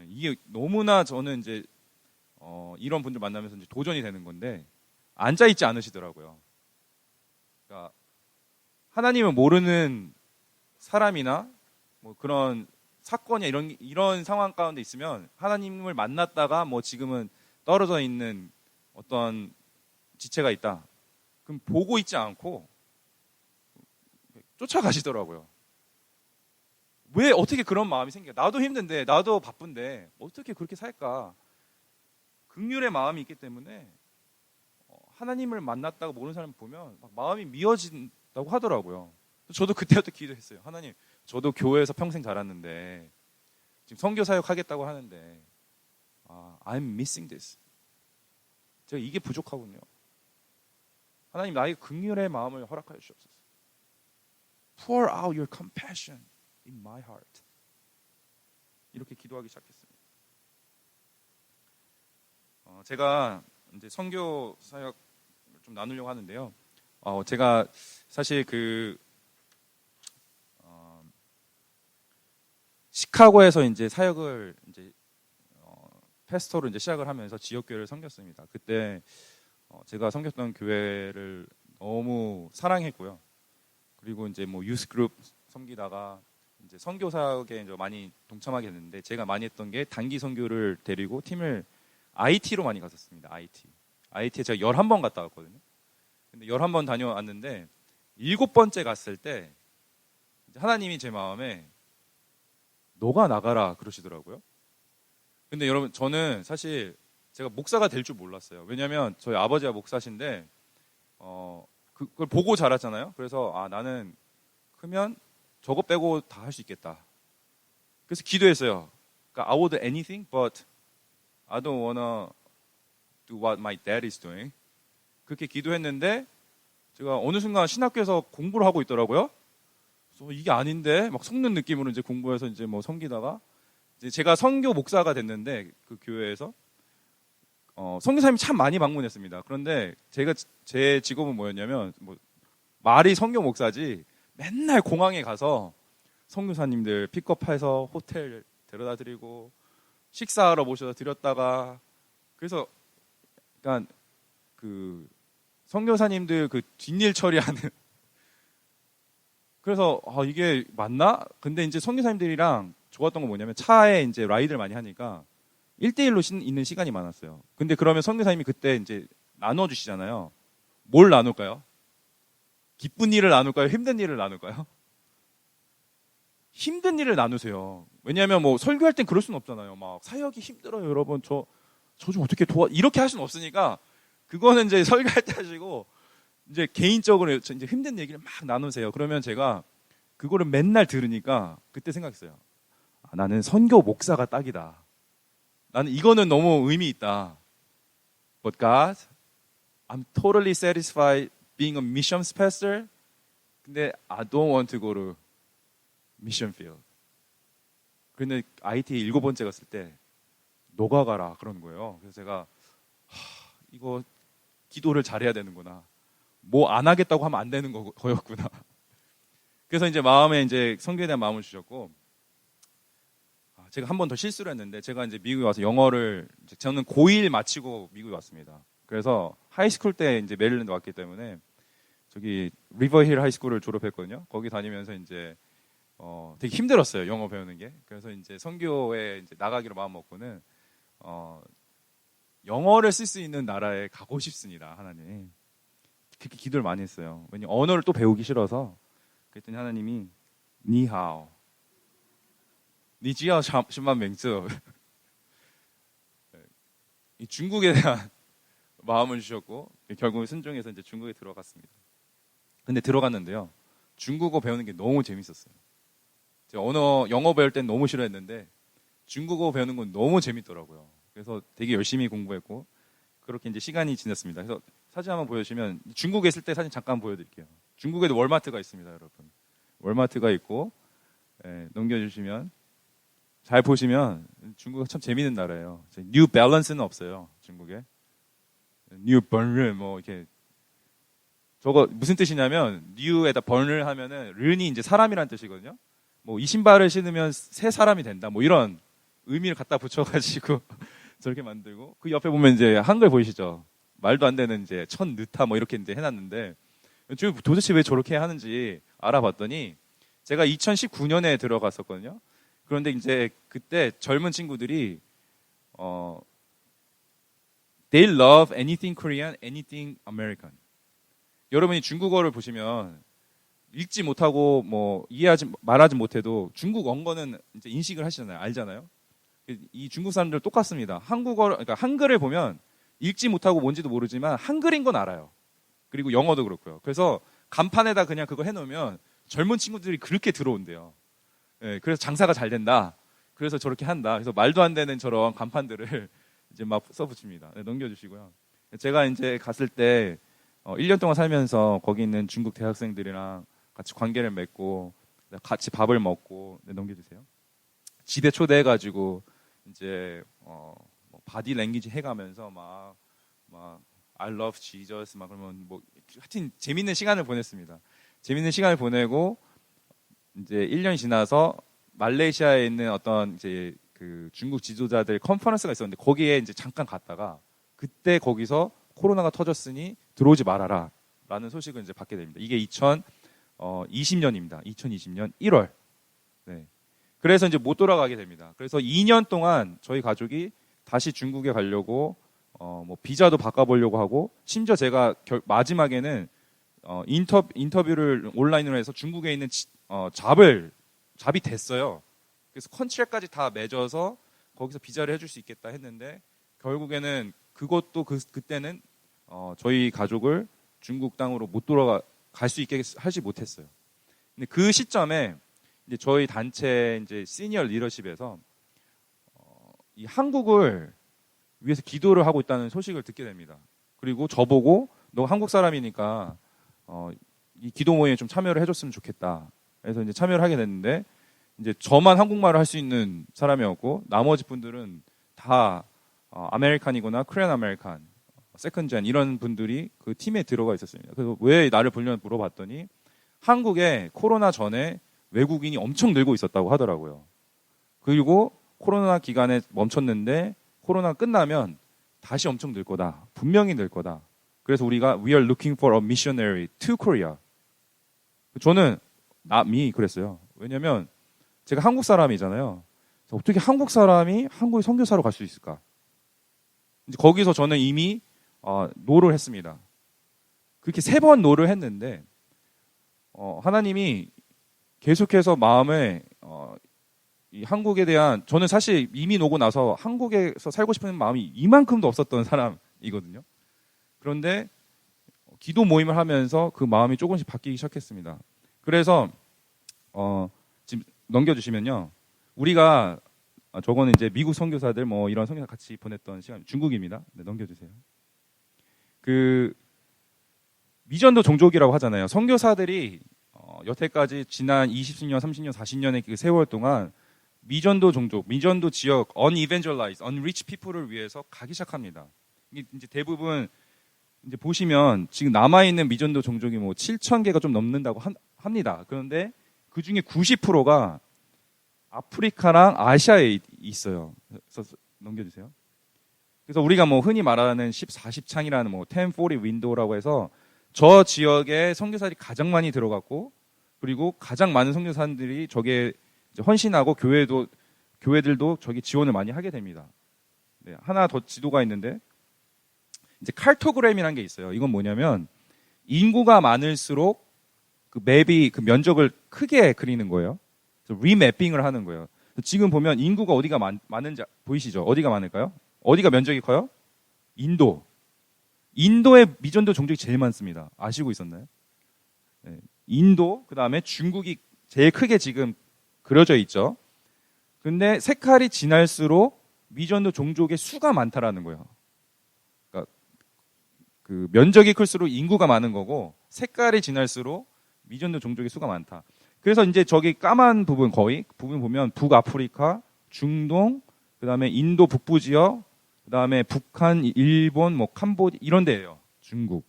Speaker 2: 이게 너무나 저는 이제 이런 분들 만나면서 이제 도전이 되는 건데 앉아 있지 않으시더라고요. 그러니까 하나님을 모르는 사람이나 뭐 그런 사건이 이런 상황 가운데 있으면 하나님을 만났다가 뭐 지금은 떨어져 있는 어떤 지체가 있다. 그럼 보고 있지 않고 쫓아가시더라고요. 왜 어떻게 그런 마음이 생겨? 나도 힘든데, 나도 바쁜데 어떻게 그렇게 살까? 긍휼의 마음이 있기 때문에 하나님을 만났다고 모르는 사람 보면 막 마음이 미어진다고 하더라고요. 저도 그때부터 기도했어요. 하나님, 저도 교회에서 평생 자랐는데 지금 선교 사역 하겠다고 하는데 I'm missing this. 제가 이게 부족하군요. 하나님, 나의 긍휼의 마음을 허락하여 주옵소서. Pour out your compassion in my heart. 이렇게 기도하기 시작했습니다. 제가 이제 선교 사역을 좀 나누려고 하는데요. 제가 사실 시카고에서 이제 사역을 이제 패스터로 이제 시작을 하면서 지역 교회를 섬겼습니다. 그때 제가 섬겼던 교회를 너무 사랑했고요. 그리고 이제 뭐 유스 그룹 섬기다가 이제 선교 사역에 이제 많이 동참하게 됐는데 제가 많이 했던 게 단기 선교를 데리고 팀을 IT로 많이 갔었습니다. IT에 제가 11번 갔다 왔거든요. 근데 11번 다녀왔는데 7번째 갔을 때 하나님이 제 마음에 너가 나가라 그러시더라고요. 근데 여러분, 저는 사실 제가 목사가 될 줄 몰랐어요. 왜냐하면 저희 아버지가 목사신데 그걸 보고 자랐잖아요. 그래서 나는 크면 저거 빼고 다 할 수 있겠다. 그래서 기도했어요. 그러니까 I would do anything, but I don't wanna do what my dad is doing. 그렇게 기도했는데 제가 어느 순간 신학교에서 공부를 하고 있더라고요. 그래서 이게 아닌데 막 속는 느낌으로 이제 공부해서 이제 뭐 섬기다가 이제 제가 선교 목사가 됐는데 그 교회에서 선교사님이 참 많이 방문했습니다. 그런데 제 직업은 뭐였냐면 말이 선교 목사지 맨날 공항에 가서 선교사님들 픽업해서 호텔 데려다 드리고 식사하러 모셔다 드렸다가 그래서 그러니까 그 선교사님들 그 뒷일 처리하는 그래서 이게 맞나? 근데 이제 선교사님들이랑 좋았던 건 뭐냐면 차에 이제 라이드를 많이 하니까 1대1로 있는 시간이 많았어요. 근데 그러면 선교사님이 그때 이제 나눠주시잖아요. 뭘 나눌까요? 기쁜 일을 나눌까요? 힘든 일을 나눌까요? 힘든 일을 나누세요. 왜냐하면 뭐 설교할 땐 그럴 수는 없잖아요. 막 사역이 힘들어요, 여러분. 저 좀 어떻게 이렇게 할 수는 없으니까 그거는 이제 설교할 때 하시고 이제 개인적으로 이제 힘든 얘기를 막 나누세요. 그러면 제가 그거를 맨날 들으니까 그때 생각했어요. 아, 나는 선교 목사가 딱이다. 나는 이거는 너무 의미 있다. But God, I'm totally satisfied being a missions pastor. 근데 I don't want to go to mission field. 근데 IT에 7번째 갔을 때 녹아가라 그러는 거예요. 그래서 제가 이거 기도를 잘해야 되는구나. 뭐 안 하겠다고 하면 안 되는 거였구나. 그래서 이제 마음에 이제 선교에 대한 마음을 주셨고, 제가 한 번 더 실수를 했는데, 제가 이제 미국에 와서 영어를, 저는 고1 마치고 미국에 왔습니다. 그래서 하이스쿨 때 이제 메릴랜드 왔기 때문에, 저기 리버힐 하이스쿨을 졸업했거든요. 거기 다니면서 이제 되게 힘들었어요, 영어 배우는 게. 그래서 이제 선교에 이제 나가기로 마음 먹고는 영어를 쓸 수 있는 나라에 가고 싶습니다, 하나님. 그렇게 기도를 많이 했어요. 왜냐면 언어를 또 배우기 싫어서. 그랬더니 하나님이 니하오, 니지하오 10만 맹즈. 이 중국에 대한 마음을 주셨고 결국 순종해서 이제 중국에 들어갔습니다. 근데 들어갔는데요, 중국어 배우는 게 너무 재밌었어요. 제가 영어 배울 땐 너무 싫어했는데 중국어 배우는 건 너무 재밌더라고요. 그래서 되게 열심히 공부했고 그렇게 이제 시간이 지났습니다. 그래서 사진 한번 보여주시면, 중국에 있을 때 사진 잠깐 보여드릴게요. 중국에도 월마트가 있습니다, 여러분. 월마트가 있고, 넘겨주시면 잘 보시면 중국은 참 재밌는 나라예요. 뉴 밸런스는 없어요, 중국에. 뉴 번르 뭐 이렇게, 저거 무슨 뜻이냐면 뉴에다 번을 하면은 른이 이제 사람이란 뜻이거든요. 뭐 이 신발을 신으면 새 사람이 된다, 뭐 이런 의미를 갖다 붙여가지고 저렇게 만들고, 그 옆에 보면 이제 한글 보이시죠? 말도 안 되는 이제 천 느타 뭐 이렇게 이제 해놨는데, 도대체 왜 저렇게 하는지 알아봤더니, 제가 2019년에 들어갔었거든요. 그런데 이제 그때 젊은 친구들이 they love anything Korean, anything American. 여러분이 중국어를 보시면 읽지 못하고 뭐 말하지 못해도 중국 원어는 이제 인식을 하시잖아요, 알잖아요. 이 중국 사람들 똑같습니다. 그러니까 한글을 보면 읽지 못하고 뭔지도 모르지만 한글인 건 알아요. 그리고 영어도 그렇고요. 그래서 간판에다 그냥 그거 해놓으면 젊은 친구들이 그렇게 들어온대요. 그래서 장사가 잘 된다. 그래서 저렇게 한다. 그래서 말도 안 되는 저런 간판들을 이제 막 써붙입니다. 넘겨주시고요. 제가 이제 갔을 때 1년 동안 살면서 거기 있는 중국 대학생들이랑 같이 관계를 맺고 같이 밥을 먹고, 넘겨주세요. 집에 초대해가지고 이제 바디 랭귀지 해가면서 막 I love Jesus 막 그러면 뭐 하여튼 재밌는 시간을 보냈습니다. 재밌는 시간을 보내고 이제 1년이 지나서 말레이시아에 있는 어떤 이제 그 중국 지도자들 컨퍼런스가 있었는데 거기에 이제 잠깐 갔다가, 그때 거기서 코로나가 터졌으니 들어오지 말아라 라는 소식을 이제 받게 됩니다. 이게 2020년입니다. 2020년 1월. 네. 그래서 이제 못 돌아가게 됩니다. 그래서 2년 동안 저희 가족이 다시 중국에 가려고 뭐 비자도 바꿔보려고 하고, 심지어 제가 마지막에는 인터뷰를 온라인으로 해서 중국에 있는 잡이 됐어요. 그래서 컨트랙까지 다 맺어서 거기서 비자를 해줄 수 있겠다 했는데, 결국에는 그것도 그때는 저희 가족을 중국 땅으로 못 돌아갈 수 있게 하지 못했어요. 근데 그 시점에 이제 저희 단체 이제 시니어 리더십에서 이 한국을 위해서 기도를 하고 있다는 소식을 듣게 됩니다. 그리고 저보고 너 한국 사람이니까 이 기도 모임에 좀 참여를 해줬으면 좋겠다. 그래서 이제 참여를 하게 됐는데, 이제 저만 한국말을 할 수 있는 사람이었고 나머지 분들은 다 아메리칸이거나 코리안 아메리칸, 세컨젠 이런 분들이 그 팀에 들어가 있었습니다. 그래서 왜 나를 불려 물어봤더니, 한국에 코로나 전에 외국인이 엄청 늘고 있었다고 하더라고요. 그리고 코로나 기간에 멈췄는데 코로나 끝나면 다시 엄청 늘 거다. 분명히 늘 거다. 그래서 우리가 We are looking for a missionary to Korea. 저는 me 그랬어요. 왜냐면 제가 한국 사람이잖아요. 어떻게 한국 사람이 한국에 선교사로 갈 수 있을까? 이제 거기서 저는 이미 노를 했습니다. 그렇게 3번 노를 했는데 하나님이 계속해서 마음에 이 한국에 대한, 저는 사실 이민 오고 나서 한국에서 살고 싶은 마음이 이만큼도 없었던 사람이거든요. 그런데 기도 모임을 하면서 그 마음이 조금씩 바뀌기 시작했습니다. 그래서 지금 넘겨주시면요, 우리가 저거는 이제 미국 선교사들 뭐 이런 선교사 같이 보냈던 시간, 중국입니다. 네, 넘겨주세요. 그 미전도 종족이라고 하잖아요. 선교사들이 여태까지 지난 20년, 30년, 40년의 그 세월 동안 미전도 종족, 미전도 지역, unevangelized, unreached people을 위해서 가기 시작합니다. 이게 이제 대부분 이제 보시면 지금 남아 있는 미전도 종족이 뭐 7,000개가 좀 넘는다고 합니다. 그런데 그 중에 90%가 아프리카랑 아시아에 있어요. 그래서 넘겨주세요. 그래서 우리가 뭐 흔히 말하는 10-40창이라는 뭐 10-40 윈도우라고 해서 저 지역에 선교사들이 가장 많이 들어갔고, 그리고 가장 많은 선교사들이 저게 헌신하고 교회들도 저기 지원을 많이 하게 됩니다. 네, 하나 더 지도가 있는데 이제 칼토그램이라는 게 있어요. 이건 뭐냐면 인구가 많을수록 그 맵이 그 면적을 크게 그리는 거예요. 그래서 리맵핑을 하는 거예요. 지금 보면 인구가 어디가 많은지 보이시죠? 어디가 많을까요? 어디가 면적이 커요? 인도. 인도의 미전도 종족이 제일 많습니다. 아시고 있었나요? 네. 인도, 그 다음에 중국이 제일 크게 지금 그려져 있죠. 근데 색깔이 진할수록 미전도 종족의 수가 많다라는 거예요. 그러니까 그 면적이 클수록 인구가 많은 거고, 색깔이 진할수록 미전도 종족의 수가 많다. 그래서 이제 저기 까만 부분 부분 보면 북아프리카, 중동, 그 다음에 인도 북부 지역, 그 다음에 북한, 일본, 뭐 캄보디 이런 데예요. 중국,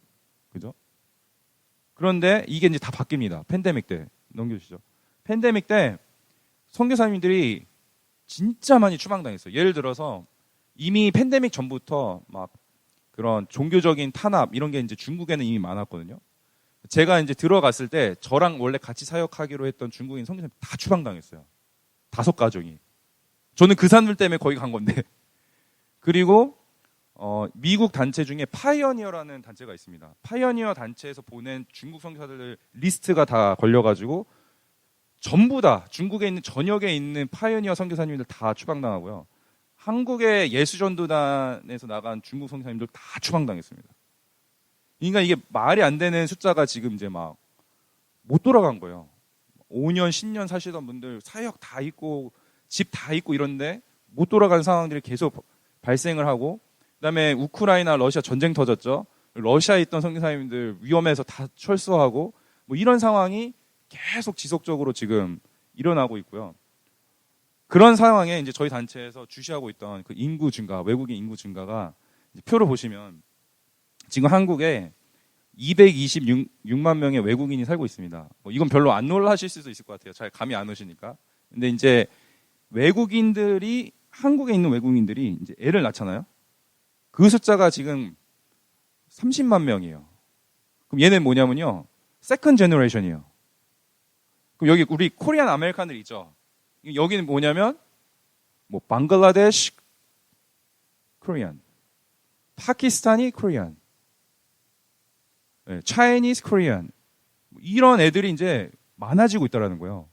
Speaker 2: 그죠? 그런데 이게 이제 다 바뀝니다. 팬데믹 때 넘겨주시죠. 팬데믹 때 선교사님들이 진짜 많이 추방당했어요. 예를 들어서 이미 팬데믹 전부터 막 그런 종교적인 탄압 이런 게 이제 중국에는 이미 많았거든요. 제가 이제 들어갔을 때 저랑 원래 같이 사역하기로 했던 중국인 선교사님 다 추방당했어요. 5가족이. 저는 그 사람들 때문에 거기 간 건데. 그리고 미국 단체 중에 파이어니어라는 단체가 있습니다. 파이어니어 단체에서 보낸 중국 선교사들 리스트가 다 걸려가지고 전부 다 중국에 있는 전역에 있는 파이어니어 선교사님들 다 추방당하고요. 한국의 예수전도단에서 나간 중국 선교사님들 다 추방당했습니다. 그러니까 이게 말이 안 되는 숫자가 지금 이제 막 못 돌아간 거예요. 5년, 10년 사시던 분들 사역 다 있고 집 다 있고 이런데 못 돌아간 상황들이 계속 발생을 하고, 그다음에 우크라이나, 러시아 전쟁 터졌죠. 러시아에 있던 선교사님들 위험해서 다 철수하고 뭐 이런 상황이 계속 지속적으로 지금 일어나고 있고요. 그런 상황에 이제 저희 단체에서 주시하고 있던 그 인구 증가, 외국인 인구 증가가 이제 표로 보시면 지금 한국에 226만 명의 외국인이 살고 있습니다. 뭐 이건 별로 안 놀라실 수도 있을 것 같아요. 잘 감이 안 오시니까. 근데 이제 외국인들이 한국에 있는 외국인들이 이제 애를 낳잖아요. 그 숫자가 지금 30만 명이에요. 그럼 얘는 뭐냐면요, 세컨 제너레이션이에요. 그럼 여기 우리 코리안 아메리칸들 있죠. 여기는 뭐냐면 뭐 방글라데시 코리안, 파키스타니 코리안, 차이니스 코리안, 이런 애들이 이제 많아지고 있다라는 거예요.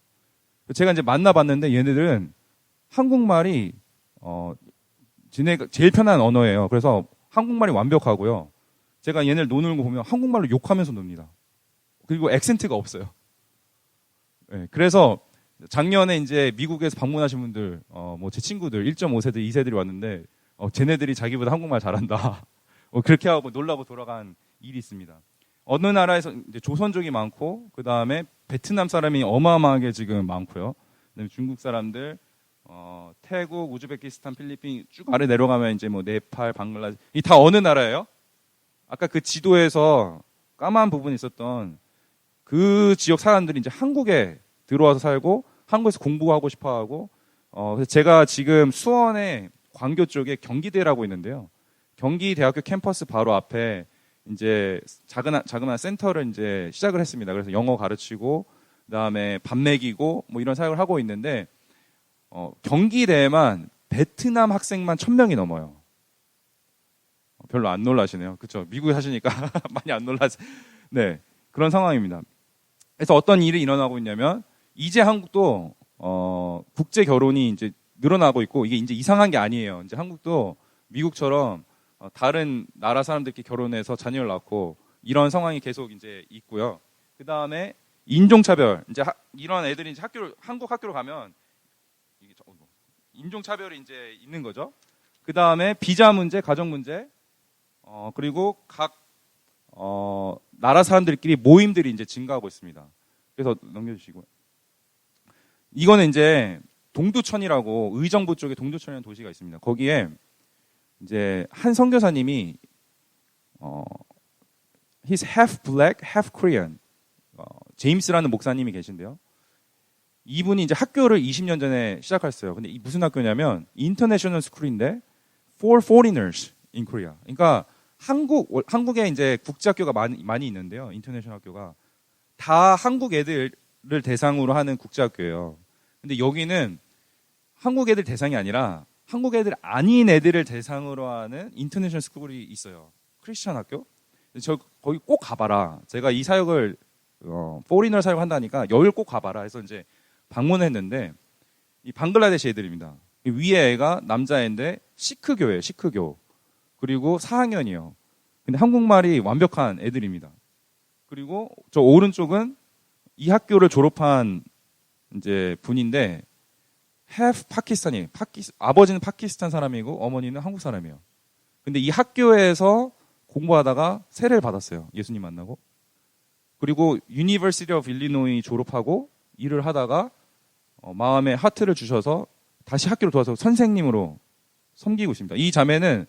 Speaker 2: 제가 이제 만나봤는데 얘네들은 한국말이 제일 편한 언어예요. 그래서 한국말이 완벽하고요. 제가 얘네를 노는 거 보면 한국말로 욕하면서 놉니다. 그리고 액센트가 없어요. 네, 그래서 작년에 이제 미국에서 방문하신 분들, 뭐 제 친구들 1.5세들, 2세들이 왔는데, 쟤네들이 자기보다 한국말 잘한다. 그렇게 하고 놀라고 돌아간 일이 있습니다. 어느 나라에서 이제 조선족이 많고, 그 다음에 베트남 사람이 어마어마하게 지금 많고요. 그다음에 중국 사람들, 태국, 우즈베키스탄, 필리핀 쭉 아래 내려가면 이제 뭐 네팔, 방글라데시, 이 다 어느 나라예요? 아까 그 지도에서 까만 부분이 있었던 그 지역 사람들이 이제 한국에 들어와서 살고 한국에서 공부하고 싶어하고, 그래서 제가 지금 수원의 광교 쪽에 경기대라고 있는데요. 경기대학교 캠퍼스 바로 앞에 이제 자그마한 센터를 이제 시작을 했습니다. 그래서 영어 가르치고 그다음에 밥 먹이고 뭐 이런 사역을 하고 있는데, 경기대에만 베트남 학생만 1,000명이 넘어요. 별로 안 놀라시네요. 그렇죠? 미국에 사시니까 많이 안 놀라시. 네, 그런 상황입니다. 그래서 어떤 일이 일어나고 있냐면 이제 한국도 국제 결혼이 이제 늘어나고 있고, 이게 이제 이상한 게 아니에요. 이제 한국도 미국처럼 다른 나라 사람들끼리 결혼해서 자녀를 낳고 이런 상황이 계속 이제 있고요. 그 다음에 인종차별. 이제 이런 애들이 이제 한국 학교로 가면 인종차별이 이제 있는 거죠. 그 다음에 비자 문제, 가정 문제, 그리고 각 나라 사람들끼리 모임들이 이제 증가하고 있습니다. 그래서 넘겨주시고, 이거는 이제 동두천이라고 의정부 쪽에 동두천이라는 도시가 있습니다. 거기에 이제 한 선교사님이 he's half black, half Korean. 제임스라는 목사님이 계신데요. 이분이 이제 학교를 20년 전에 시작했어요. 근데 이 무슨 학교냐면 인터내셔널 스쿨인데 for foreigners in Korea. 그러니까 한국에 이제 국제학교가 많이 있는데요. 인터내셔널 학교가 다 한국 애들을 대상으로 하는 국제학교예요. 근데 여기는 한국 애들 대상이 아니라 한국 애들 아닌 애들을 대상으로 하는 인터내셔널 스쿨이 있어요. 크리스천 학교. 저 거기 꼭 가봐라. 제가 이 사역을 포리너 사역 한다니까 여길 꼭 가봐라 해서 이제 방문했는데 이 방글라데시 애들입니다. 위에 애가 남자애인데 시크교예요. 시크교. 그리고 4학년이요. 근데 한국말이 완벽한 애들입니다. 그리고 저 오른쪽은 이 학교를 졸업한 이제 분인데 half 파키스탄이 아버지는 파키스탄 사람이고 어머니는 한국 사람이에요. 근데 이 학교에서 공부하다가 세례를 받았어요. 예수님 만나고. 그리고 유니버시티 오브 일리노이 졸업하고 일을 하다가 마음에 하트를 주셔서 다시 학교로 돌아와서 선생님으로 섬기고 있습니다. 이 자매는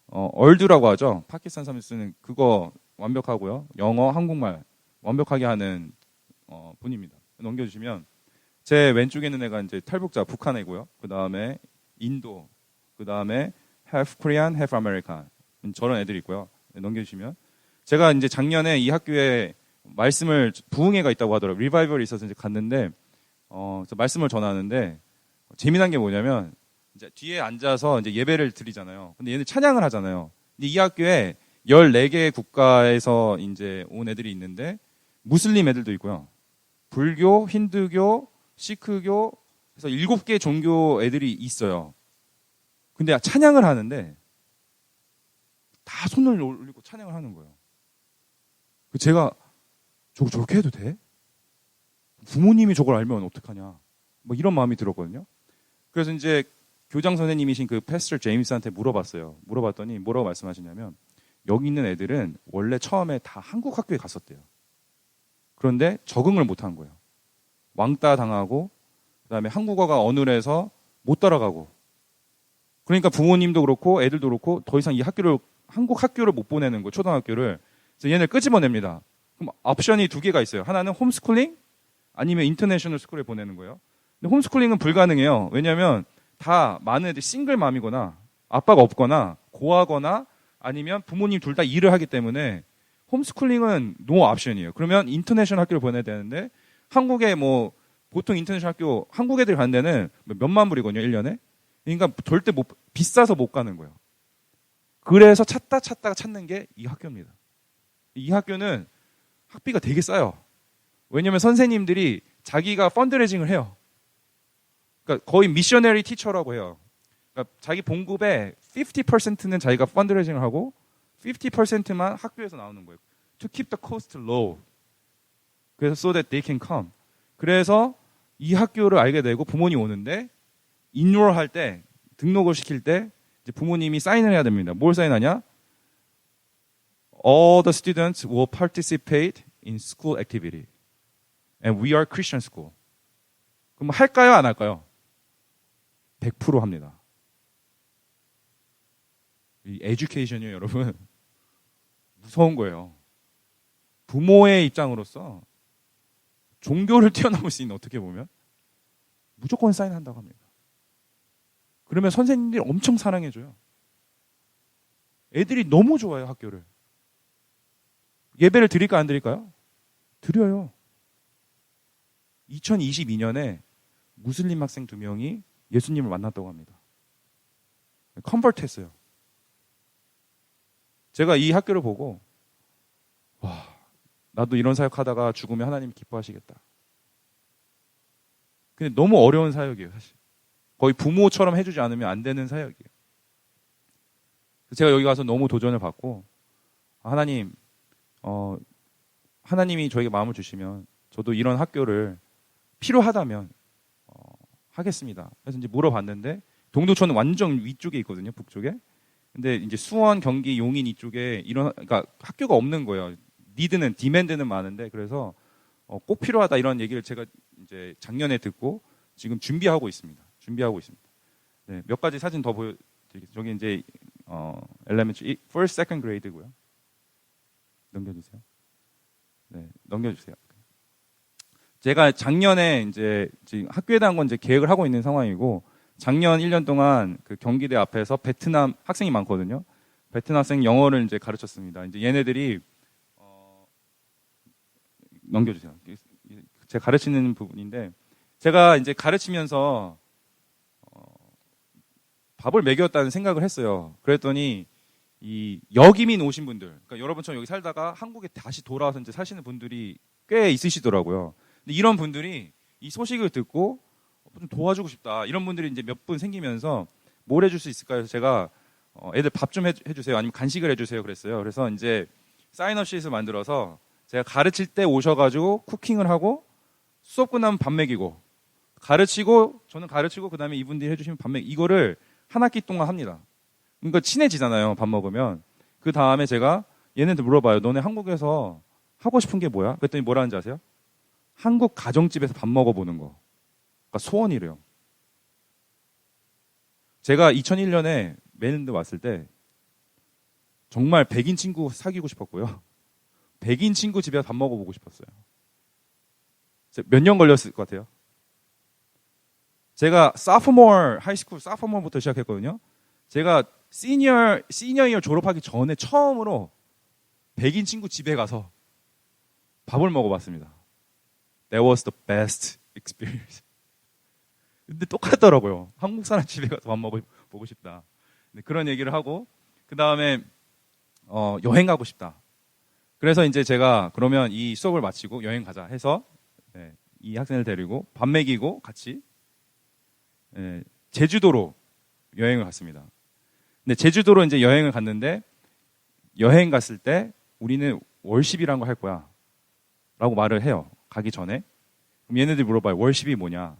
Speaker 2: 얼두라고 하죠. 파키스탄 사람이 쓰는 그거 완벽하고요. 영어, 한국말 완벽하게 하는 분입니다. 넘겨주시면 제 왼쪽에 있는 애가 이제 탈북자 북한 애고요. 그 다음에 인도, 그 다음에 half Korean, half American 저런 애들이 있고요. 넘겨주시면 제가 이제 작년에 이 학교에 말씀을 부흥회가 있다고 하더라고요. 리바이벌이 있어서 이제 갔는데 말씀을 전하는데 재미난 게 뭐냐면 이제 뒤에 앉아서 이제 예배를 드리잖아요. 근데 얘는 찬양을 하잖아요. 근데 이 학교에 14개 국가에서 이제 온 애들이 있는데 무슬림 애들도 있고요. 불교, 힌두교, 시크교 그래서 7개 종교 애들이 있어요. 근데 찬양을 하는데 다 손을 올리고 찬양을 하는 거예요. 제가 저거 저렇게 해도 돼? 부모님이 저걸 알면 어떡하냐? 뭐 이런 마음이 들었거든요. 그래서 이제 교장 선생님이신 그 패스터 제임스한테 물어봤어요. 물어봤더니 뭐라고 말씀하시냐면 여기 있는 애들은 원래 처음에 다 한국 학교에 갔었대요. 그런데 적응을 못한 거예요. 왕따 당하고 그다음에 한국어가 어눌해서 못 따라가고 그러니까 부모님도 그렇고 애들도 그렇고 더 이상 이 한국 학교를 못 보내는 거예요. 초등학교를. 그래서 얘네를 끄집어냅니다. 그럼 옵션이 2개가 있어요. 하나는 홈스쿨링 아니면 인터내셔널 스쿨에 보내는 거예요. 근데 홈스쿨링은 불가능해요. 왜냐하면 다 많은 애들이 싱글맘이거나 아빠가 없거나 고하거나 아니면 부모님 둘 다 일을 하기 때문에 홈스쿨링은 노 옵션이에요. 그러면 인터내셔널 학교를 보내야 되는데 한국에 뭐 보통 인터내셔널 학교 한국 애들 가는 데는 몇만 불이거든요. 1년에. 그러니까 절대 비싸서 못 가는 거예요. 그래서 찾다가 찾는 게 이 학교입니다. 이 학교는 학비가 되게 싸요. 왜냐하면 선생님들이 자기가 펀드레이징을 해요. 그러니까 거의 미셔너리 티처라고 해요. 그러니까 자기 봉급의 50%는 자기가 펀드레이징을 하고 50%만 학교에서 나오는 거예요. To keep the cost low. 그래서 so that they can come. 그래서 이 학교를 알게 되고 부모님 오는데 인롤 할 때 등록을 시킬 때 이제 부모님이 사인을 해야 됩니다. 뭘 사인하냐? All the students will participate in school activity. And we are Christian school. 그럼 할까요? 안 할까요? 100% 합니다. 이 에듀케이션이요, 여러분. 무서운 거예요. 부모의 입장으로서 종교를 뛰어넘을 수 있는 어떻게 보면 무조건 사인한다고 합니다. 그러면 선생님들이 엄청 사랑해줘요. 애들이 너무 좋아요, 학교를. 예배를 드릴까 안 드릴까요? 드려요. 2022년에 무슬림 학생 2명이 예수님을 만났다고 합니다. 컨버트 했어요. 제가 이 학교를 보고 와, 나도 이런 사역하다가 죽으면 하나님 기뻐하시겠다. 근데 너무 어려운 사역이에요, 사실. 거의 부모처럼 해주지 않으면 안 되는 사역이에요. 제가 여기 가서 너무 도전을 받고 하나님 하나님이 저에게 마음을 주시면 저도 이런 학교를 필요하다면 하겠습니다. 그래서 이제 물어봤는데 동두천은 완전 위쪽에 있거든요, 북쪽에. 근데 이제 수원, 경기, 용인 이쪽에 그러니까 학교가 없는 거예요. 니드는 디맨드는 많은데 그래서 꼭 필요하다 이런 얘기를 제가 이제 작년에 듣고 지금 준비하고 있습니다. 네, 몇 가지 사진 더 보여드리겠습니다. 저기 이제 elementary, first, second grade고요. 넘겨주세요. 네, 넘겨주세요. 제가 작년에 이제 지금 학교에 대한 건 이제 계획을 하고 있는 상황이고 작년 1년 동안 그 경기대 앞에서 베트남 학생이 많거든요. 베트남 학생 영어를 이제 가르쳤습니다. 이제 얘네들이 넘겨주세요. 제가 가르치는 부분인데 제가 이제 가르치면서 밥을 먹였다는 생각을 했어요. 그랬더니 이 역이민 오신 분들, 그러니까 여러분처럼 여기 살다가 한국에 다시 돌아와서 이제 사시는 분들이 꽤 있으시더라고요. 근데 이런 분들이 이 소식을 듣고 좀 도와주고 싶다. 이런 분들이 이제 몇 분 생기면서 뭘 해줄 수 있을까요? 그래서 제가 애들 밥 좀 해주세요. 아니면 간식을 해주세요. 그랬어요. 그래서 이제 사인업 시트를 만들어서 제가 가르칠 때 오셔가지고 쿠킹을 하고 수업 끝나면 밥 먹이고 저는 가르치고 그 다음에 이분들이 해주시면 밥 먹이고 이거를 한 학기 동안 합니다. 그러니까 친해지잖아요. 밥 먹으면. 그 다음에 제가 얘네들 물어봐요. 너네 한국에서 하고 싶은 게 뭐야? 그랬더니 뭐라는지 아세요? 한국 가정집에서 밥 먹어보는 거. 그러니까 소원이래요. 제가 2001년에 메릴랜드 왔을 때 정말 백인 친구 사귀고 싶었고요. 백인 친구 집에 밥 먹어보고 싶었어요. 몇 년 걸렸을 것 같아요? 제가 하이스쿨 사포모어부터 시작했거든요. 제가 시니어 이어 졸업하기 전에 처음으로 백인 친구 집에 가서 밥을 먹어봤습니다. That was the best experience. 근데 똑같더라고요. 한국 사람 집에 가서 밥 먹어보고 싶다. 그런 얘기를 하고 그 다음에 여행 가고 싶다. 그래서 이제 제가 그러면 이 수업을 마치고 여행 가자 해서 이 학생을 데리고 밥 먹이고 같이 제주도로 여행을 갔습니다. 근데 제주도로 이제 여행을 갔는데 여행 갔을 때 우리는 월십이라는 거 할 거야 라고 말을 해요. 가기 전에. 그럼 얘네들이 물어봐요. 월십이 뭐냐?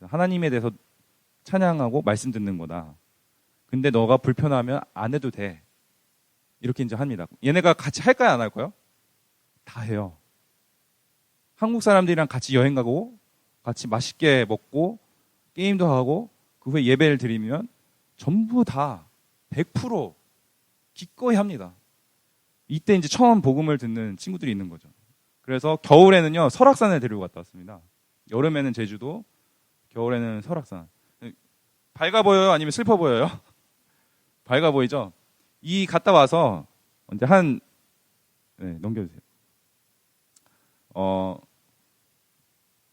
Speaker 2: 하나님에 대해서 찬양하고 말씀 듣는 거다. 근데 너가 불편하면 안 해도 돼. 이렇게 이제 합니다. 얘네가 같이 할까요? 안 할까요? 다 해요. 한국 사람들이랑 같이 여행 가고 같이 맛있게 먹고 게임도 하고 그 후에 예배를 드리면 전부 다 100% 기꺼이 합니다. 이때 이제 처음 복음을 듣는 친구들이 있는 거죠. 그래서 겨울에는요 설악산에 데리고 갔다 왔습니다. 여름에는 제주도, 겨울에는 설악산. 밝아 보여요? 아니면 슬퍼 보여요? 밝아 보이죠? 이 갔다 와서 이제 넘겨주세요.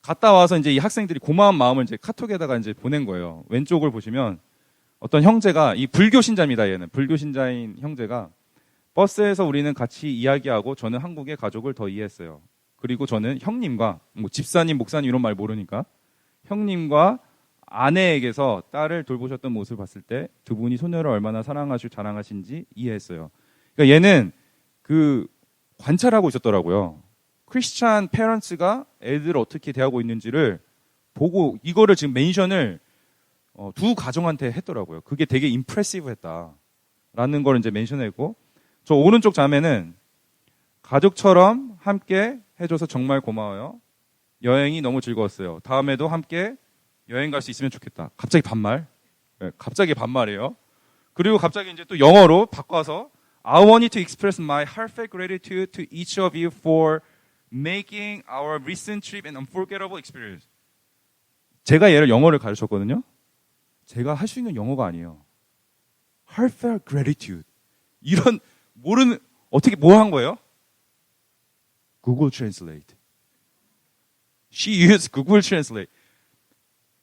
Speaker 2: 갔다 와서 이제 이 학생들이 고마운 마음을 이제 카톡에다가 이제 보낸 거예요. 왼쪽을 보시면 어떤 형제가 이 불교 신자입니다. 얘는 불교 신자인 형제가 버스에서 우리는 같이 이야기하고 저는 한국의 가족을 더 이해했어요. 그리고 저는 형님과 뭐 집사님, 목사님 이런 말 모르니까 형님과 아내에게서 딸을 돌보셨던 모습을 봤을 때 두 분이 소녀를 얼마나 사랑하시고 자랑하신지 이해했어요. 그러니까 얘는 그 관찰하고 있었더라고요. 크리스찬 페런츠가 애들을 어떻게 대하고 있는지를 보고 이거를 지금 멘션을 두 가정한테 했더라고요. 그게 되게 임프레시브했다라는 걸 이제 멘션했고 저 오른쪽 자매는 가족처럼 함께 해줘서 정말 고마워요. 여행이 너무 즐거웠어요. 다음에도 함께 여행 갈 수 있으면 좋겠다. 갑자기 반말. 네, 갑자기 반말이에요. 그리고 갑자기 이제 또 영어로 바꿔서 I wanted to express my heartfelt gratitude to each of you for making our recent trip an unforgettable experience. 제가 얘를 영어를 가르쳤거든요. 제가 할 수 있는 영어가 아니에요. heartfelt gratitude. 이런 모르는 어떻게 뭐 한 거예요? Google Translate. She used Google Translate.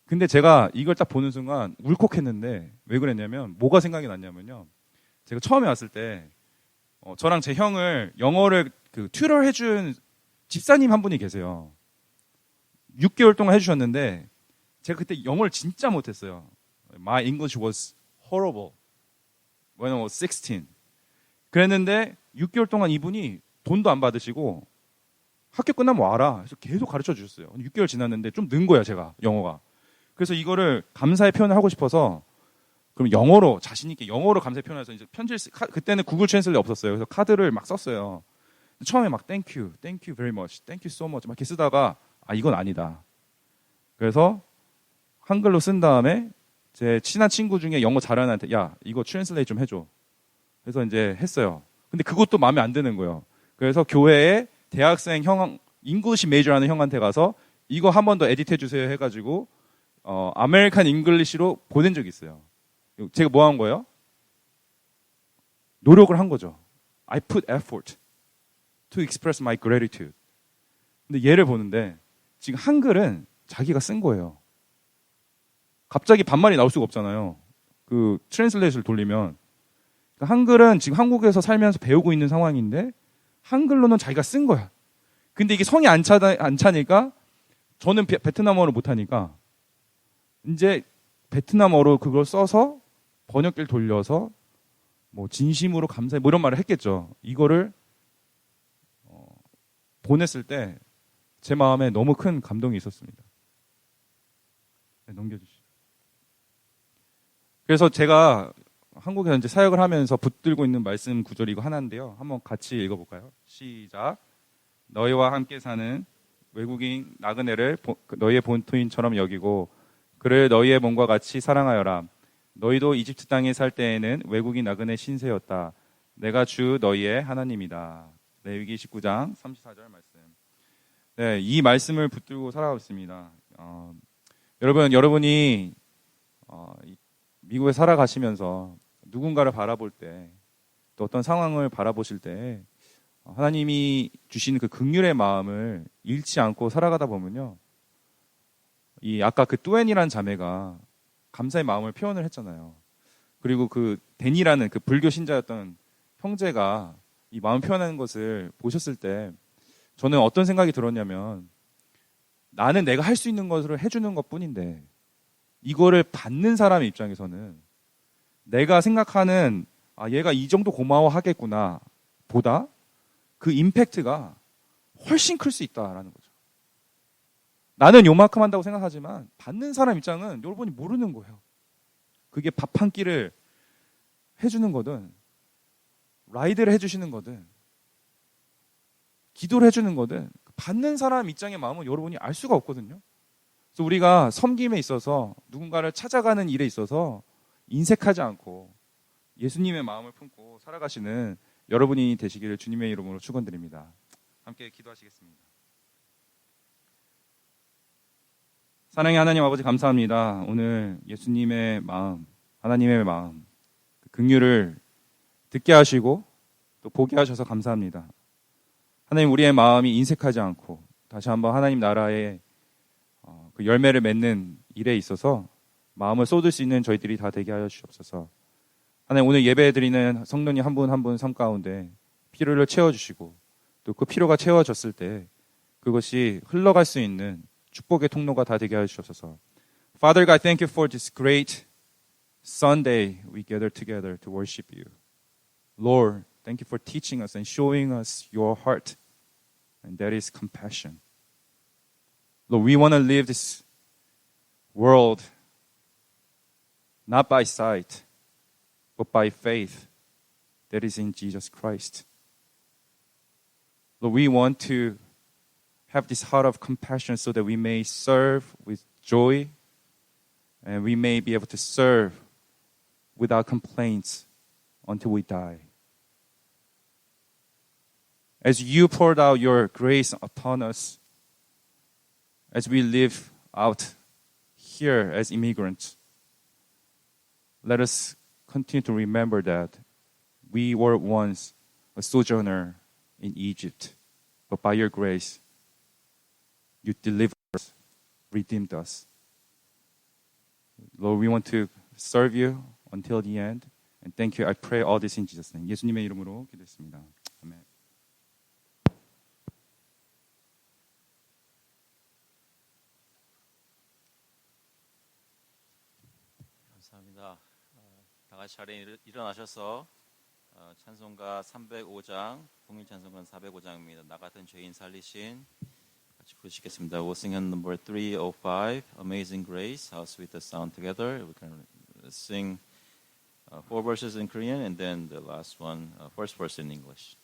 Speaker 2: 근데 제가 이걸 딱 보는 순간 울컥했는데 왜 그랬냐면 뭐가 생각이 났냐면요. 제가 처음에 왔을 때 저랑 제 형을 영어를 튜터 해준 집사님 한 분이 계세요. 6개월 동안 해주셨는데 제가 그때 영어를 진짜 못했어요. My English was horrible when I was 16. 그랬는데 6개월 동안 이분이 돈도 안 받으시고 학교 끝나면 와라. 그래서 계속 가르쳐 주셨어요. 6개월 지났는데 좀 는 거야, 제가 영어가. 그래서 이거를 감사의 표현을 하고 싶어서 그럼 영어로 자신 있게 영어로 감사의 표현해서 이제 그때는 구글 트랜슬레이트 없었어요. 그래서 카드를 막 썼어요. 처음에 막 thank you very much, thank you so much 막 이렇게 쓰다가 이건 아니다. 그래서 한글로 쓴 다음에 제 친한 친구 중에 영어 잘하는 애한테 야 이거 트랜슬레이트 좀 해줘. 그래서 이제 했어요. 근데 그것도 마음에 안 드는 거예요. 그래서 교회에 대학생 형 잉글리시 메이저하는 형한테 가서 이거 한 번 더 에디트해 주세요 해가지고 아메리칸 잉글리시로 보낸 적이 있어요. 제가 뭐 한 거예요? 노력을 한 거죠. I put effort to express my gratitude. 근데 얘를 보는데 지금 한글은 자기가 쓴 거예요. 갑자기 반말이 나올 수가 없잖아요. 그 트랜슬레이트를 돌리면 그러니까 한글은 지금 한국에서 살면서 배우고 있는 상황인데 한글로는 자기가 쓴 거야. 근데 이게 성이 안 차니까 저는 베트남어를 못하니까 이제 베트남어로 그걸 써서 번역기를 돌려서 뭐 진심으로 감사해 뭐 이런 말을 했겠죠. 이거를 보냈을 때 제 마음에 너무 큰 감동이 있었습니다. 네, 넘겨주시죠. 그래서 제가 한국에서 이제 사역을 하면서 붙들고 있는 말씀 구절이 이거 하나인데요. 한번 같이 읽어볼까요? 시작. 너희와 함께 사는 외국인 나그네를 너희의 본토인처럼 여기고 그를 너희의 몸과 같이 사랑하여라. 너희도 이집트 땅에 살 때에는 외국인 나그네 신세였다. 내가 주 너희의 하나님이다. 레위기 19장 34절 말씀. 네, 이 말씀을 붙들고 살아가고 있습니다. 여러분이 미국에 살아가시면서 누군가를 바라볼 때, 또 어떤 상황을 바라보실 때 하나님이 주신 그 긍휼의 마음을 잃지 않고 살아가다 보면요, 이 아까 그 뚜엔이라는 자매가 감사의 마음을 표현을 했잖아요. 그리고 그 댄이라는 그 불교 신자였던 형제가 이 마음 표현하는 것을 보셨을 때 저는 어떤 생각이 들었냐면 나는 내가 할 수 있는 것을 해주는 것뿐인데 이거를 받는 사람의 입장에서는 내가 생각하는 얘가 이 정도 고마워하겠구나 보다 그 임팩트가 훨씬 클 수 있다라는 거죠. 나는 요만큼 한다고 생각하지만 받는 사람 입장은 여러분이 모르는 거예요. 그게 밥 한 끼를 해주는 거든 라이드를 해주시는 거든 기도를 해주는 거든 받는 사람 입장의 마음은 여러분이 알 수가 없거든요. 그래서 우리가 섬김에 있어서 누군가를 찾아가는 일에 있어서 인색하지 않고 예수님의 마음을 품고 살아가시는 여러분이 되시기를 주님의 이름으로 축원드립니다. 함께 기도하시겠습니다. 사랑의 하나님 아버지 감사합니다. 오늘 예수님의 마음, 하나님의 마음, 그 긍휼을 듣게 하시고 또 보게 하셔서 감사합니다. 하나님 우리의 마음이 인색하지 않고 다시 한번 하나님 나라의 그 열매를 맺는 일에 있어서 마음을 쏟을 수 있는 저희들이 다 되게 하여 주시옵소서. 하나님 오늘 예배 드리는 성도님 한 분 한 분 삶 가운데 필요를 채워주시고 또 그 필요가 채워졌을 때 그것이 흘러갈 수 있는 축복의 통로가 다 되게 하여 주옵소서. Father God, thank you for this great Sunday we gather together to worship you. Lord, thank you for teaching us and showing us your heart, and that is compassion. Lord, we want to live this world not by sight, but by faith that is in Jesus Christ. Lord, we want to have this heart of compassion so that we may serve with joy and we may be able to serve without complaints until we die. As you poured out your grace upon us, as we live out here as immigrants, let us continue to remember that we were once a sojourner in Egypt, but by your grace, you delivered us, redeemed us. Lord, we want to serve you until the end, and thank you. I pray all this in Jesus' name. 예수님의 이름으로 기도했습니다. 아멘.
Speaker 1: 감사합니다. 다 같이 자리에 일어나셔서 찬송가 305장, 통일 찬송가 405장입니다. 나 같은 죄인 살리신. 같이 부르시겠습니다. We'll sing on number 305, Amazing Grace. How sweet the sound together. We can sing 4 verses in Korean and then the last one, first verse in English.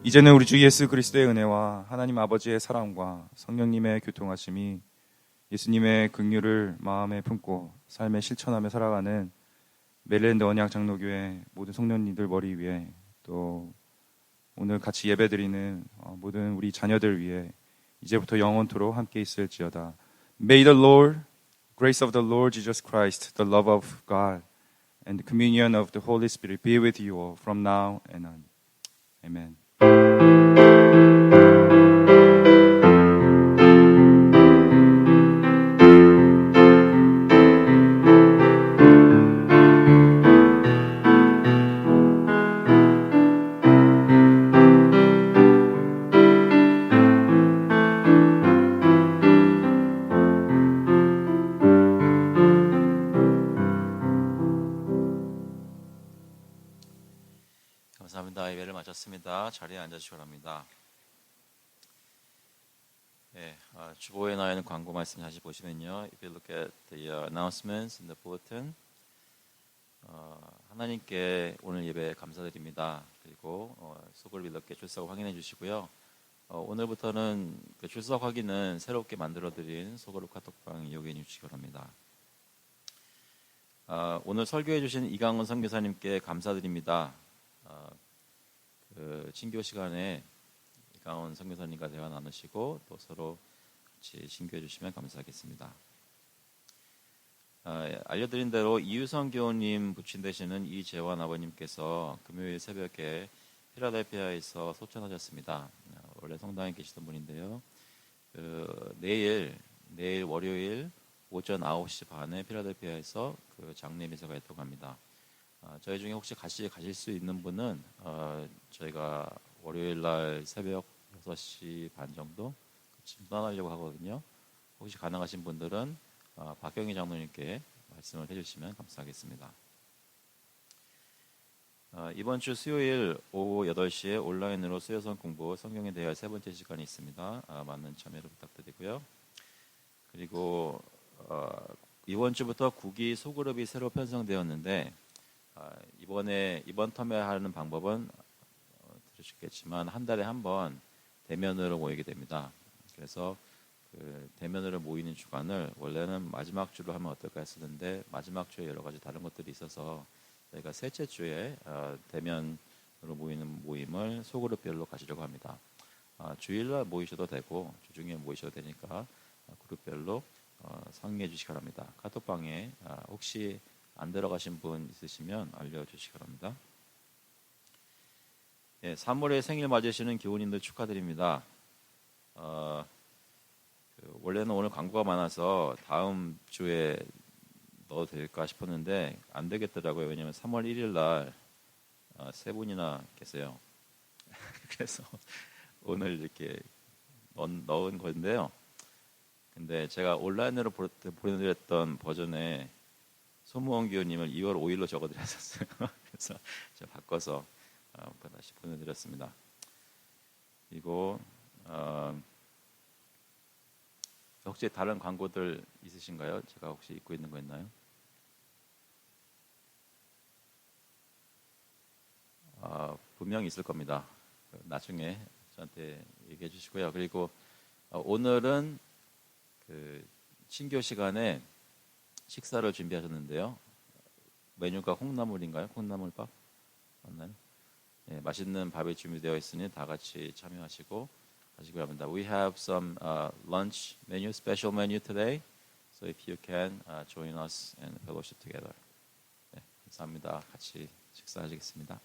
Speaker 2: 이제는 우리 주 예수 그리스도의 은혜와 하나님 아버지의 사랑과 성령님의 교통하심이 예수님의 긍휼을 마음에 품고 삶에 실천하며 살아가는 메릴랜드 언약 장로교회 모든 성령님들 머리 위에 또 오늘 같이 예배드리는 모든 우리 자녀들 위해 이제부터 영원토록 함께 있을지어다. May the Lord, grace of the Lord Jesus Christ, the love of God, and the communion of the Holy Spirit be with you all from now and on. Amen.
Speaker 1: 감사합니다. 예배를 마쳤습니다. 자리에 앉아주시기 바랍니다. 네, 주보에 나와 있는 광고 말씀 다시 보시면요. If you look at the announcements in the bulletin, 하나님께 오늘 예배 감사드립니다. 그리고 소그룹 이렇게 출석 확인해 주시고요. 오늘부터는 그 출석 확인은 새롭게 만들어드린 소그룹 카톡방 이용해 주시기 바랍니다. 오늘 설교해 주신 이강원 선교사님께 감사드립니다. 그 친교 시간에 이강원 선교사님과 대화 나누시고 또 서로 같이 친교해 주시면 감사하겠습니다. 알려드린 대로 이유성 교우님 부친 되시는 이재환 아버님께서 금요일 새벽에 필라델피아에서 소천하셨습니다. 원래 성당에 계시던 분인데요. 내일 월요일 오전 9시 반에 필라델피아에서 그 장례 미사가 있다고 합니다. 저희 중에 혹시 가실 수 있는 분은 저희가 월요일 날 새벽 6시 반 정도 지금 떠나려고 하거든요. 혹시 가능하신 분들은 박경희 장로님께 말씀을 해주시면 감사하겠습니다. 이번 주 수요일 오후 8시에 온라인으로 수요성 공부 성경에 대한 세 번째 시간이 있습니다. 많은 참여를 부탁드리고요. 그리고 이번 주부터 국기 소그룹이 새로 편성되었는데 이번 텀에 하는 방법은 들으셨겠지만 한 달에 한 번 대면으로 모이게 됩니다. 그래서 그 대면으로 모이는 주간을 원래는 마지막 주로 하면 어떨까 했었는데 마지막 주에 여러 가지 다른 것들이 있어서 저희가 셋째 주에 대면으로 모이는 모임을 소그룹별로 가지려고 합니다. 주일날 모이셔도 되고 주중에 모이셔도 되니까 그룹별로 상의해 주시기 바랍니다. 카톡방에 혹시 안 들어가신 분 있으시면 알려주시기 바랍니다. 3월에 생일 맞으시는 교우님들 축하드립니다. 원래는 오늘 광고가 많아서 다음 주에 넣어도 될까 싶었는데 안 되겠더라고요. 왜냐하면 3월 1일 날 세 분이나 계세요. 그래서 오늘 이렇게 넣은 건데요. 근데 제가 온라인으로 보내드렸던 버전에 소무원 교우님을 2월 5일로 적어드렸었어요. 그래서 제가 바꿔서 다시 보내드렸습니다. 그리고 혹시 다른 광고들 있으신가요? 제가 혹시 잊고 있는 거 있나요? 분명히 있을 겁니다. 나중에 저한테 얘기해 주시고요. 그리고 오늘은 그 신교 시간에 식사를 준비하셨는데요. 메뉴가 콩나물인가요? 콩나물밥 맞나요? 네, 맛있는 밥이 준비되어 있으니 다 같이 참여하시고 가시기 바랍니다. We have some lunch menu, special menu today. So if you can join us and fellowship together. 네, 감사합니다. 같이 식사하시겠습니다.